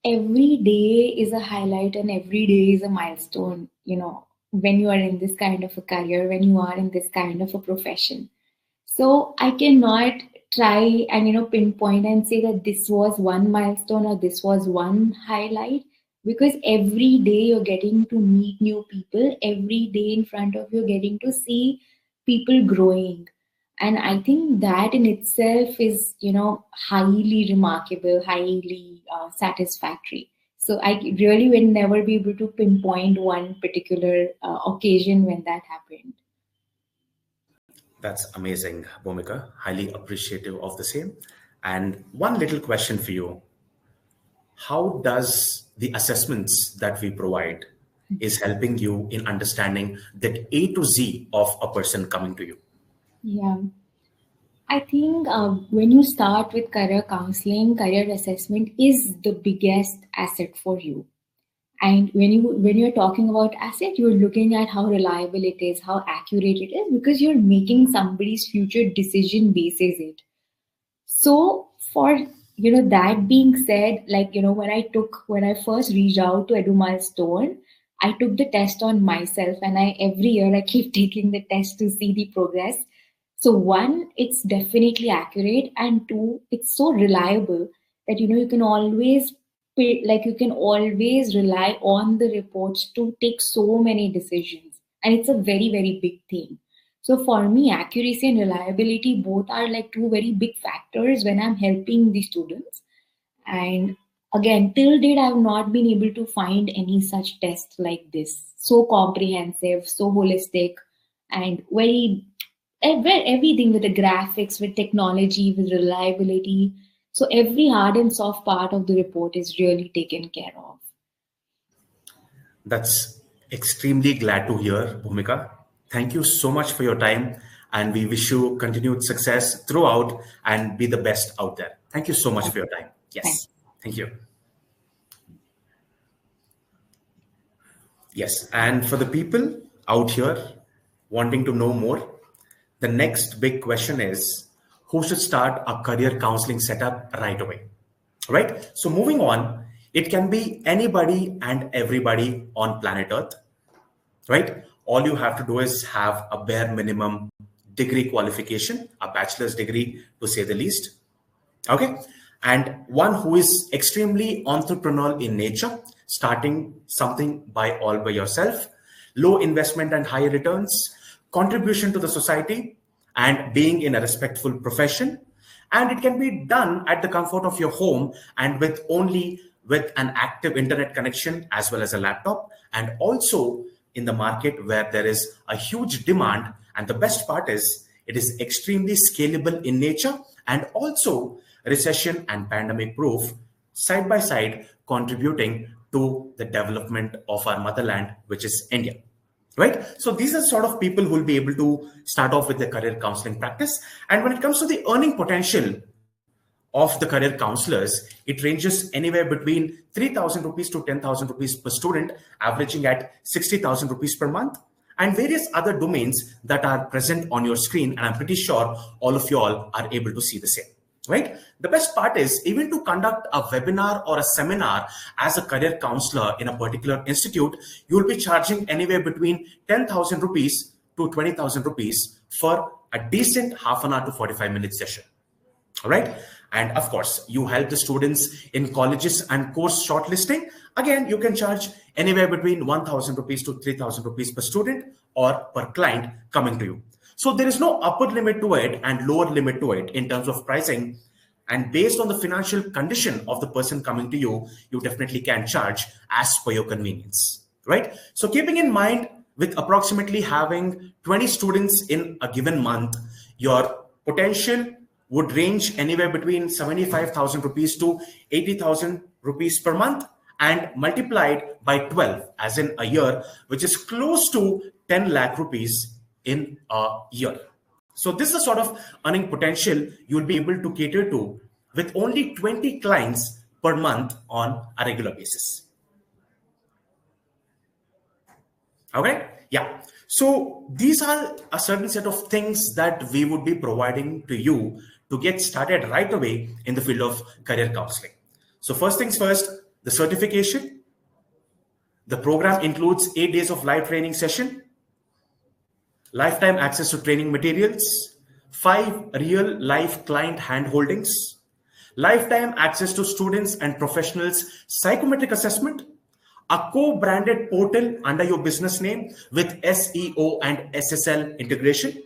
every day is a highlight and every day is a milestone, when you are in this kind of a career, when you are in this kind of a profession. So I cannot try and pinpoint and say that this was one milestone or this was one highlight, because every day you're getting to meet new people, every day in front of you getting to see people growing. And I think that in itself is highly remarkable, highly satisfactory. So I really will never be able to pinpoint one particular occasion when that happened. That's amazing, Bhumika. Highly appreciative of the same. And one little question for you. How does the assessments that we provide is helping you in understanding that A to Z of a person coming to you? Yeah. I think when you start with career counseling, career assessment is the biggest asset for you. And when you're talking about asset, you're looking at how reliable it is, how accurate it is, because you're making somebody's future decision basis it. So for that being said, when I first reached out to Edu Milestone, I took the test on myself, and every year I keep taking the test to see the progress. So one, it's definitely accurate, and two, it's so reliable that you can always rely on the reports to take so many decisions, and it's a very, very big thing. So for me, accuracy and reliability both are like two very big factors when I'm helping the students. And again, till date, I've not been able to find any such test like this. So comprehensive, so holistic, and everything with the graphics, with technology, with reliability. So every hard and soft part of the report is really taken care of. That's extremely glad to hear, Bhumika. Thank you so much for your time, and we wish you continued success throughout and be the best out there. Thank you so much for your time. Yes. Thank you. Yes. And for the people out here wanting to know more, the next big question is, who should start a career counseling setup right away? Right? So moving on, it can be anybody and everybody on planet Earth, right? All you have to do is have a bare minimum degree qualification, a bachelor's degree to say the least. Okay. And one who is extremely entrepreneurial in nature, starting something by yourself, low investment and high returns, contribution to the society, and being in a respectful profession. And it can be done at the comfort of your home and with an active internet connection as well as a laptop, and also in the market where there is a huge demand. And the best part is it is extremely scalable in nature and also recession and pandemic proof, side by side, contributing to the development of our motherland, which is India. Right? So these are sort of people who will be able to start off with their career counseling practice. And when it comes to the earning potential of the career counselors, it ranges anywhere between 3,000 rupees to 10,000 rupees per student, averaging at 60,000 rupees per month. and various other domains that are present on your screen. And I'm pretty sure all of you all are able to see the same, right? The best part is, even to conduct a webinar or a seminar as a career counselor in a particular institute, you'll be charging anywhere between 10,000 rupees to 20,000 rupees for a decent half an hour to 45-minute session. All right. And of course, you help the students in colleges and course shortlisting. Again, you can charge anywhere between 1,000 rupees to 3,000 rupees per student or per client coming to you. So there is no upper limit to it and lower limit to it in terms of pricing. And based on the financial condition of the person coming to you, you definitely can charge as per your convenience, right? So keeping in mind, with approximately having 20 students in a given month, your potential would range anywhere between 75,000 rupees to 80,000 rupees per month, and multiplied by 12 as in a year, which is close to 10 lakh rupees in a year. So this is the sort of earning potential you'll be able to cater to with only 20 clients per month on a regular basis. Okay, yeah. So these are a certain set of things that we would be providing to you to get started right away in the field of career counseling. So first things first, the certification. The program includes 8 days of live training session, lifetime access to training materials, 5 real life client handholdings, lifetime access to students and professionals psychometric assessment, a co-branded portal under your business name with SEO and SSL integration,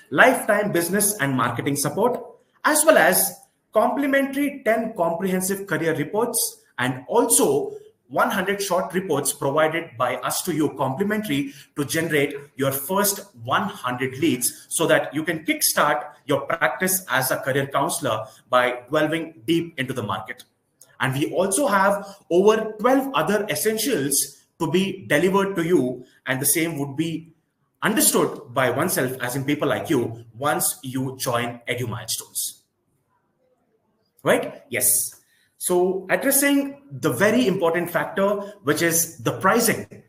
lifetime business and marketing support, as well as complimentary 10 comprehensive career reports and also 100 short reports provided by us to you complimentary to generate your first 100 leads so that you can kickstart your practice as a career counselor by delving deep into the market. And we also have over 12 other essentials to be delivered to you, and the same would be understood by oneself, as in people like you, once you join EduMilestones. Right? Yes. So addressing the very important factor, which is the pricing.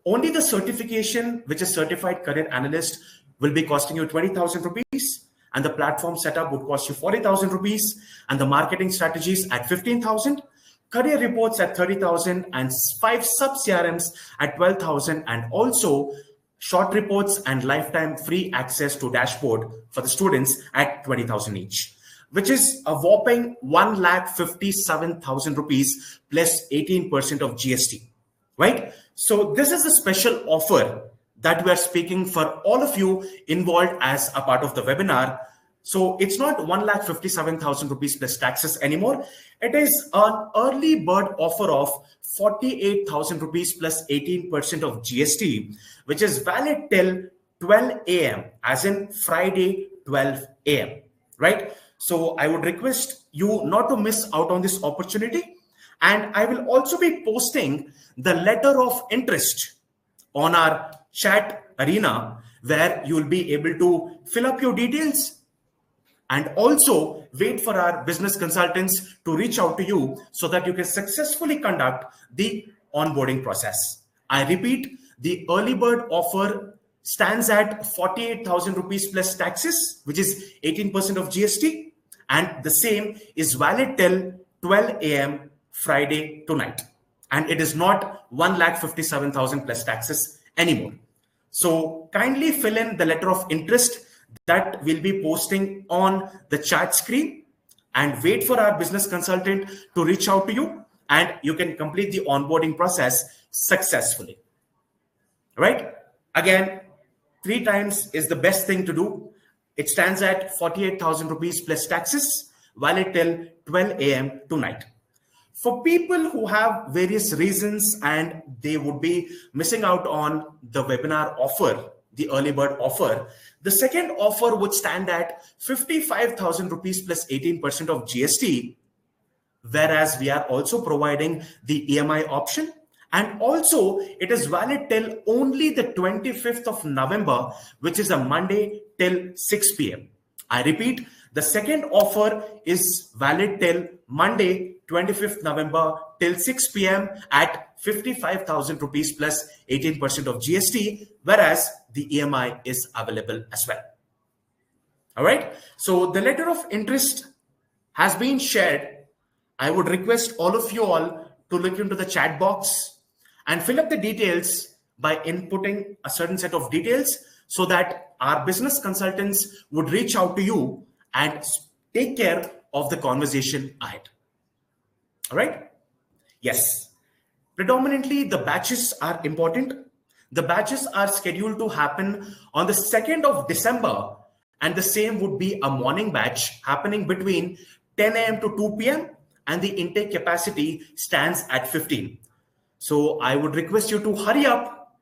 Only the certification, which is certified career analyst, will be costing you 20,000 rupees, and the platform setup would cost you 40,000 rupees, and the marketing strategies at 15,000, career reports at 30,000, and 5 sub CRMs at 12,000, and also short reports and lifetime free access to dashboard for the students at 20,000 each, which is a whopping 1,57,000 rupees plus 18% of GST, right? So this is a special offer that we are speaking for all of you involved as a part of the webinar. So it's not 1,57,000 rupees plus taxes anymore. It is an early bird offer of 48,000 rupees plus 18% of GST, which is valid till 12 a.m. as in Friday, 12 a.m. right? So I would request you not to miss out on this opportunity. And I will also be posting the letter of interest on our chat arena, where you will be able to fill up your details and also wait for our business consultants to reach out to you so that you can successfully conduct the onboarding process. I repeat, the early bird offer stands at 48,000 rupees plus taxes, which is 18% of GST. And the same is valid till 12 a.m. Friday tonight. And it is not 1,57,000 plus taxes anymore. So kindly fill in the letter of interest that we'll be posting on the chat screen, and wait for our business consultant to reach out to you, and you can complete the onboarding process successfully. Right? Again, 3 times is the best thing to do. It stands at 48,000 rupees plus taxes, valid till 12 a.m. tonight. For people who have various reasons and they would be missing out on the webinar offer, the early bird offer, the second offer would stand at 55,000 rupees plus 18% of GST, whereas we are also providing the EMI option. And also it is valid till only the 25th of November, which is a Monday till 6 p.m. I repeat, the second offer is valid till Monday, 25th November till 6 p.m. at 55,000 rupees plus 18% of GST, whereas the EMI is available as well. All right. So the letter of interest has been shared. I would request all of you all to look into the chat box and fill up the details by inputting a certain set of details so that our business consultants would reach out to you and take care of the conversation ahead. All right. Yes. Predominantly, the batches are important. The batches are scheduled to happen on the 2nd of December, and the same would be a morning batch happening between 10 a.m. to 2 p.m. and the intake capacity stands at 15. So I would request you to hurry up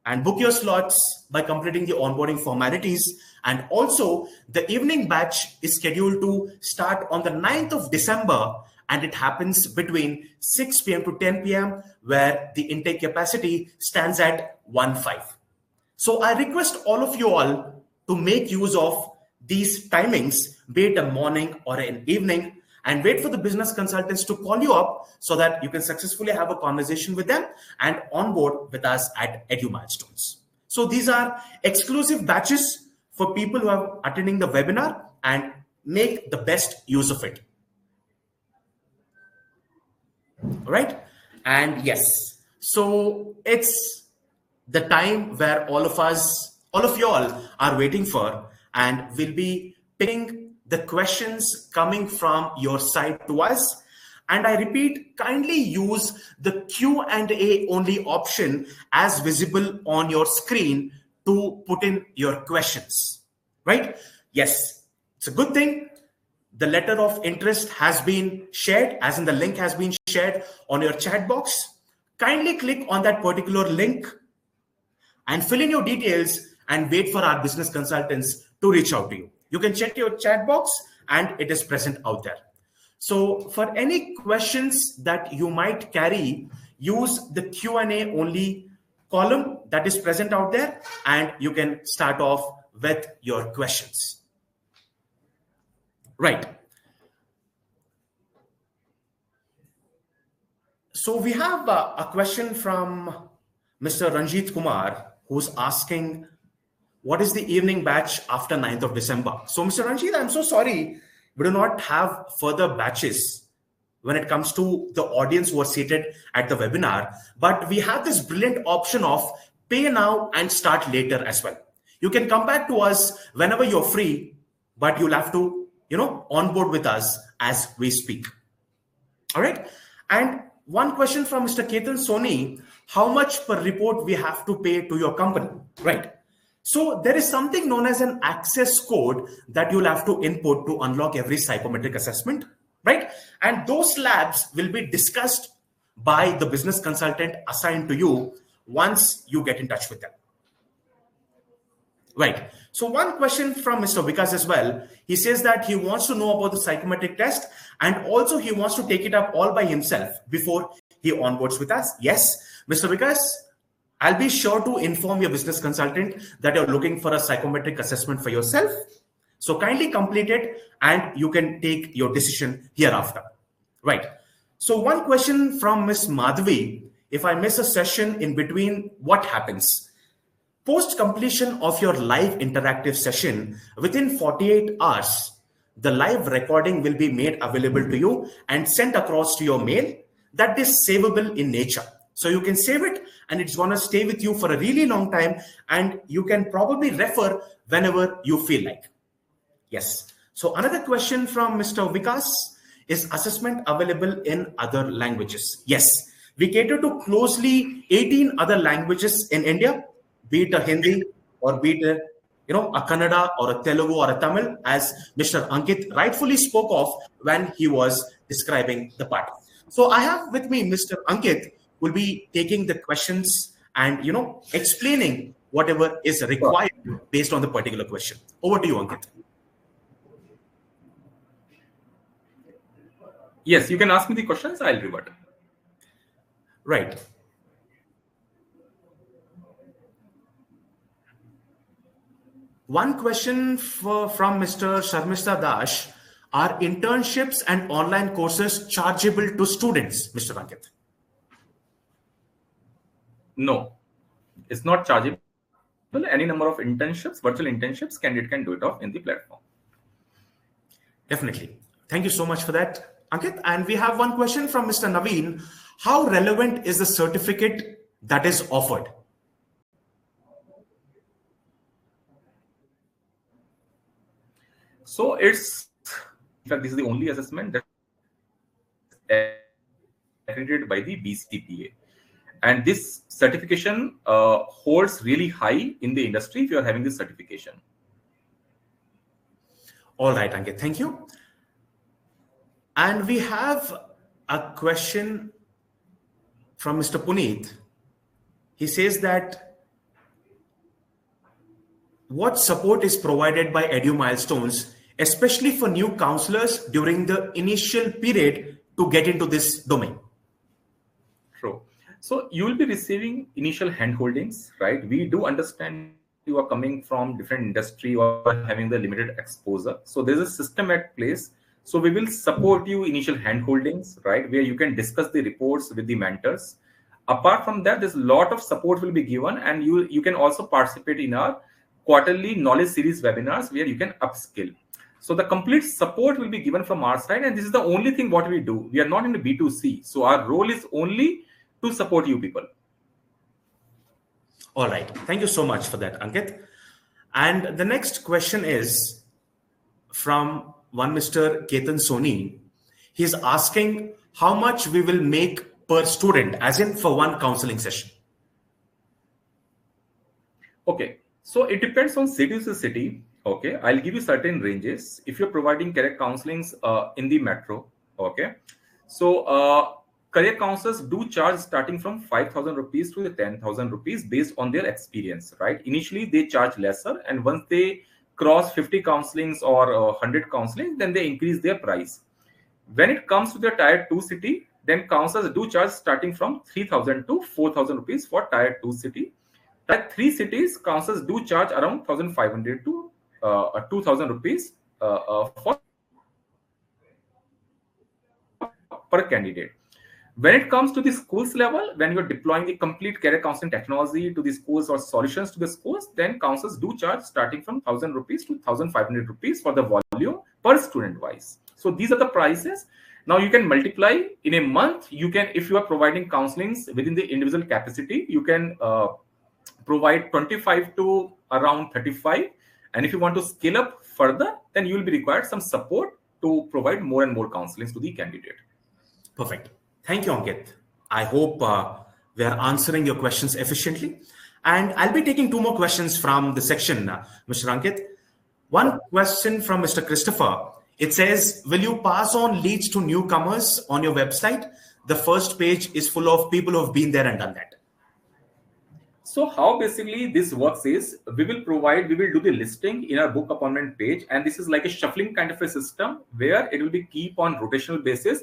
and book your slots by completing the onboarding formalities. And also, the evening batch is scheduled to start on the 9th of December, and it happens between 6 p.m. to 10 p.m., where the intake capacity stands at 15. So I request all of you all to make use of these timings, be it a morning or an evening, and wait for the business consultants to call you up so that you can successfully have a conversation with them and onboard with us at Edu Milestones. So these are exclusive batches for people who are attending the webinar, and make the best use of it. All right. And yes, so it's the time where all of you all are waiting for, and we'll be picking the questions coming from your side to us. And I repeat, kindly use the Q&A only option as visible on your screen to put in your questions, right? Yes, it's a good thing. The letter of interest has been shared, as in the link has been shared on your chat box. Kindly click on that particular link and fill in your details and wait for our business consultants to reach out to you. You can check your chat box and it is present out there. So for any questions that you might carry, use the Q&A only column that is present out there, and you can start off with your questions. Right. So we have a question from Mr. Ranjit Kumar, who's asking, what is the evening batch after 9th of December? So Mr. Ranjit, I'm so sorry, we do not have further batches when it comes to the audience who are seated at the webinar, but we have this brilliant option of pay now and start later as well. You can come back to us whenever you're free, but you'll have to, onboard with us as we speak. All right. And one question from Mr. Ketan Soni, how much per report we have to pay to your company, right? So there is something known as an access code that you'll have to input to unlock every psychometric assessment, right? And those labs will be discussed by the business consultant assigned to you once you get in touch with them. Right. So one question from Mr. Vikas as well. He says that he wants to know about the psychometric test, and also he wants to take it up all by himself before he onboards with us. Yes, Mr. Vikas, I'll be sure to inform your business consultant that you're looking for a psychometric assessment for yourself. So kindly complete it and you can take your decision hereafter. Right. So one question from Ms. Madhavi, if I miss a session in between, what happens? Post completion of your live interactive session, within 48 hours, the live recording will be made available to you and sent across to your mail. That is savable in nature. So you can save it and it's going to stay with you for a really long time, and you can probably refer whenever you feel like. Yes. So another question from Mr. Vikas, is assessment available in other languages? Yes. We cater to closely 18 other languages in India, be it a Hindi or be it a Kannada or a Telugu or a Tamil, as Mr. Ankit rightfully spoke of when he was describing the part. So I have with me Mr. Ankit, who will be taking the questions and explaining whatever is required based on the particular question. Over to you, Ankit. Yes, you can ask me the questions. I'll revert. Right. One question from Mr. Sharmista Dash Are internships and online courses chargeable to students, Mr. Ankit? No, it's not chargeable. Any number of internships, virtual internships, candidate can do it off in the platform. Definitely. Thank you so much for that, Ankit. And we have one question from Mr. Naveen. How relevant is the certificate that is offered? So it's, in fact, this is the only assessment that's accredited by the BCPA. And this certification holds really high in the industry if you are having this certification. All right, Ankit, thank you. And we have a question from Mr. Puneet. He says that what support is provided by Edu Milestones, especially for new counselors during the initial period to get into this domain? True. So you will be receiving initial handholdings, right? We do understand you are coming from different industry or having the limited exposure. So there's a system at place. So we will support you initial handholdings, right? Where you can discuss the reports with the mentors. Apart from that, there's a lot of support will be given, and you can also participate in our quarterly knowledge series webinars where you can upskill. So the complete support will be given from our side, and this is the only thing what we do. We are not in the B2C. So our role is only to support you people. All right. Thank you so much for that, Ankit. And the next question is from one Mr. Ketan Soni. He's asking how much we will make per student, as in for one counseling session. Okay. So it depends on city to city. Okay. I'll give you certain ranges. If you're providing career counselings in the metro, okay. So career counselors do charge starting from 5,000 rupees to 10,000 rupees based on their experience, right? Initially, they charge lesser, and once they cross 50 counselings or 100 counselings, then they increase their price. When it comes to the tier 2 city, then counselors do charge starting from 3,000 to 4,000 rupees for tier 2 city. Tier 3 cities, counselors do charge around 1,500 to 2,000 rupees for per candidate. When it comes to the schools level, when you're deploying the complete career counseling technology to the schools or solutions to the schools, then counselors do charge starting from 1,000 rupees to 1,500 rupees for the volume per student wise. So these are the prices. Now you can multiply in a month. You can, if you are providing counselings within the individual capacity, you can provide 25 to around 35. And if you want to scale up further, then you will be required some support to provide more and more counselings to the candidate. Perfect. Thank you, Ankit. I hope we are answering your questions efficiently. And I'll be taking two more questions from the section, Mr. Ankit. One question from Mr. Christopher. It says, will you pass on leads to newcomers on your website? The first page is full of people who have been there and done that. So how basically this works is we will do the listing in our book appointment page. And this is like a shuffling kind of a system where it will be keep on rotational basis.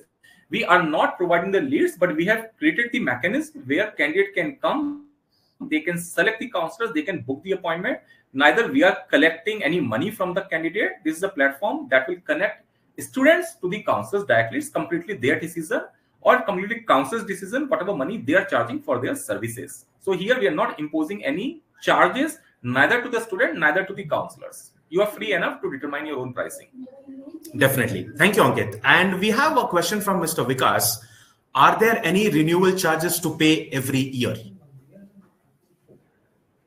We are not providing the leads, but we have created the mechanism where candidate can come, they can select the counselors, they can book the appointment. Neither we are collecting any money from the candidate. This is a platform that will connect students to the counselors directly. It's completely their decision or completely counselor's decision, whatever money they are charging for their services. So here we are not imposing any charges, neither to the student, neither to the counselors. You are free enough to determine your own pricing. Definitely. Thank you, Ankit. And we have a question from Mr. Vikas. Are there any renewal charges to pay every year?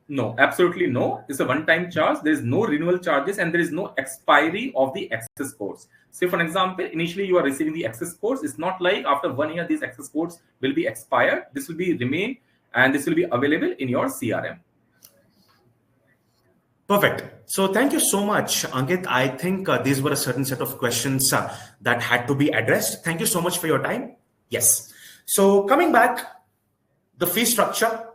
No, absolutely no. It's a one-time charge. There is no renewal charges and there is no expiry of the access codes. Say, for example, initially you are receiving the access codes. It's not like after 1 year these access codes will be expired. This will be remain and this will be available in your CRM. Perfect. So thank you so much, Ankit. I think these were a certain set of questions that had to be addressed. Thank you so much for your time. Yes. So coming back, the fee structure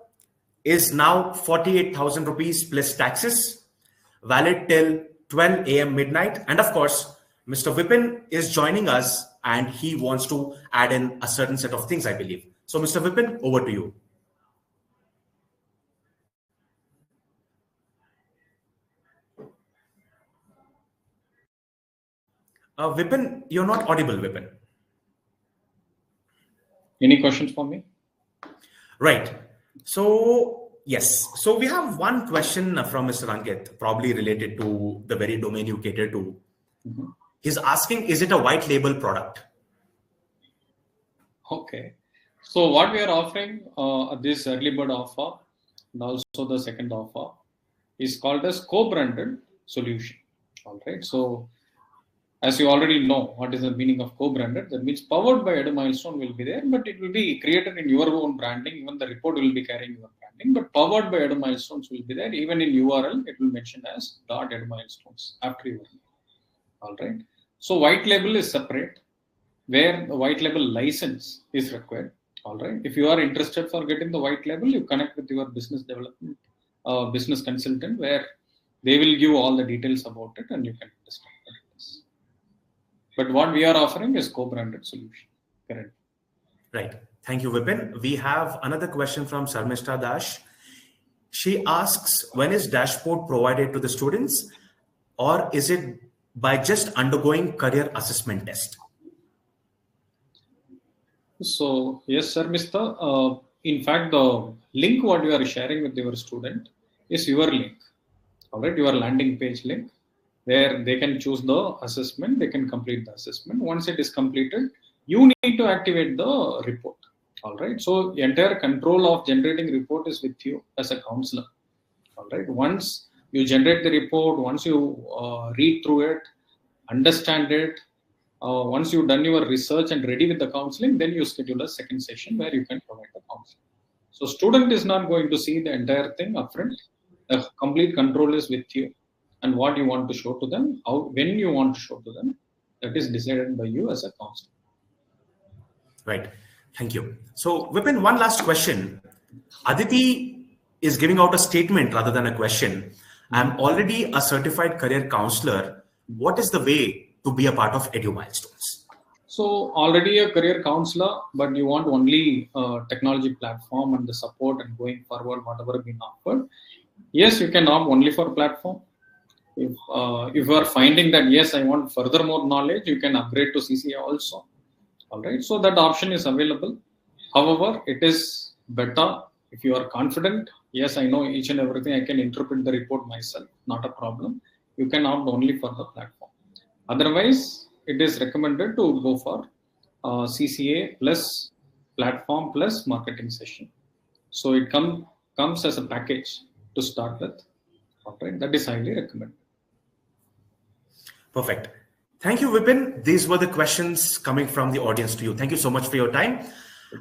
is now 48,000 rupees plus taxes, valid till 12 a.m. midnight. And of course, Mr. Vipin is joining us and he wants to add in a certain set of things, I believe. So Mr. Vipin, over to you. Vipin, you're not audible, Vipin. Any questions for me? Right. So, yes. So we have one question from Mr. Ankit, probably related to the very domain you cater to. Mm-hmm. He's asking, is it a white label product? Okay. So what we are offering, this early bird offer and also the second offer is called as co-branded solution. All right. So as you already know, what is the meaning of co-branded? That means powered by EduMilestone will be there, but it will be created in your own branding. Even the report will be carrying your branding, but powered by EduMilestones will be there. Even in URL, it will mention as .edumilestones after your name. All right. So white label is separate, where the white label license is required. All right. If you are interested for getting the white label, you connect with your business development, business consultant, where they will give all the details about it, and you can understand what it is. But what we are offering is co-branded solution. Correct. Right. Thank you, Vipin. We have another question from Sarmishta Dash. She asks, when is dashboard provided to the students, or is it by just undergoing career assessment test? So yes, sir, Mr. In fact, the link what you are sharing with your student is your link. All right, your landing page link, where they can choose the assessment, they can complete the assessment. Once it is completed, you need to activate the report. All right, so the entire control of generating report is with you as a counselor. All right, once you generate the report, once you read through it, understand it, once you've done your research and ready with the counseling, then you schedule a second session where you can provide the counseling. So student is not going to see the entire thing upfront. The complete control is with you, and what you want to show to them, how, when you want to show to them, that is decided by you as a counselor. Right. Thank you. So, Vipin, one last question. Aditi is giving out a statement rather than a question. I'm already a certified career counselor. What is the way to be a part of EduMilestones? So already a career counselor, but you want only technology platform and the support and going forward, whatever been offered. Yes, you can opt only for platform. If you are finding that, yes, I want further more knowledge, you can upgrade to CCAE also. All right. So that option is available. However, it is better if you are confident. Yes, I know each and everything. I can interpret the report myself. Not a problem. You can opt only for the platform. Otherwise, it is recommended to go for CCAE plus platform plus marketing session. So it comes as a package to start with. Okay, that is highly recommended. Perfect. Thank you, Vipin. These were the questions coming from the audience to you. Thank you so much for your time.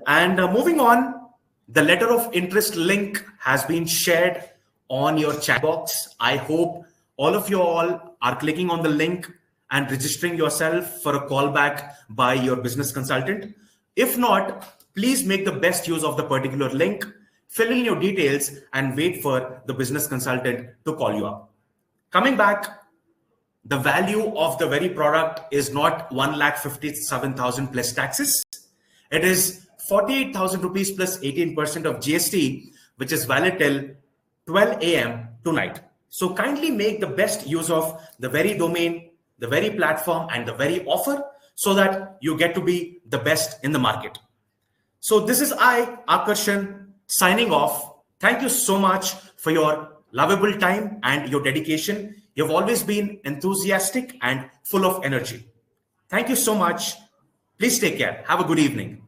And moving on, the letter of interest link has been shared on your chat box. I hope all of you all are clicking on the link and registering yourself for a callback by your business consultant. If not, please make the best use of the particular link, fill in your details, and wait for the business consultant to call you up. Coming back, the value of the very product is not 1,57,000 plus taxes. It is 48,000 rupees plus 18% of GST, which is valid till 12 a.m. tonight. So kindly make the best use of the very domain, the very platform, and the very offer so that you get to be the best in the market. So this is I, Akarshan, signing off. Thank you so much for your lovable time and your dedication. You've always been enthusiastic and full of energy. Thank you so much. Please take care. Have a good evening.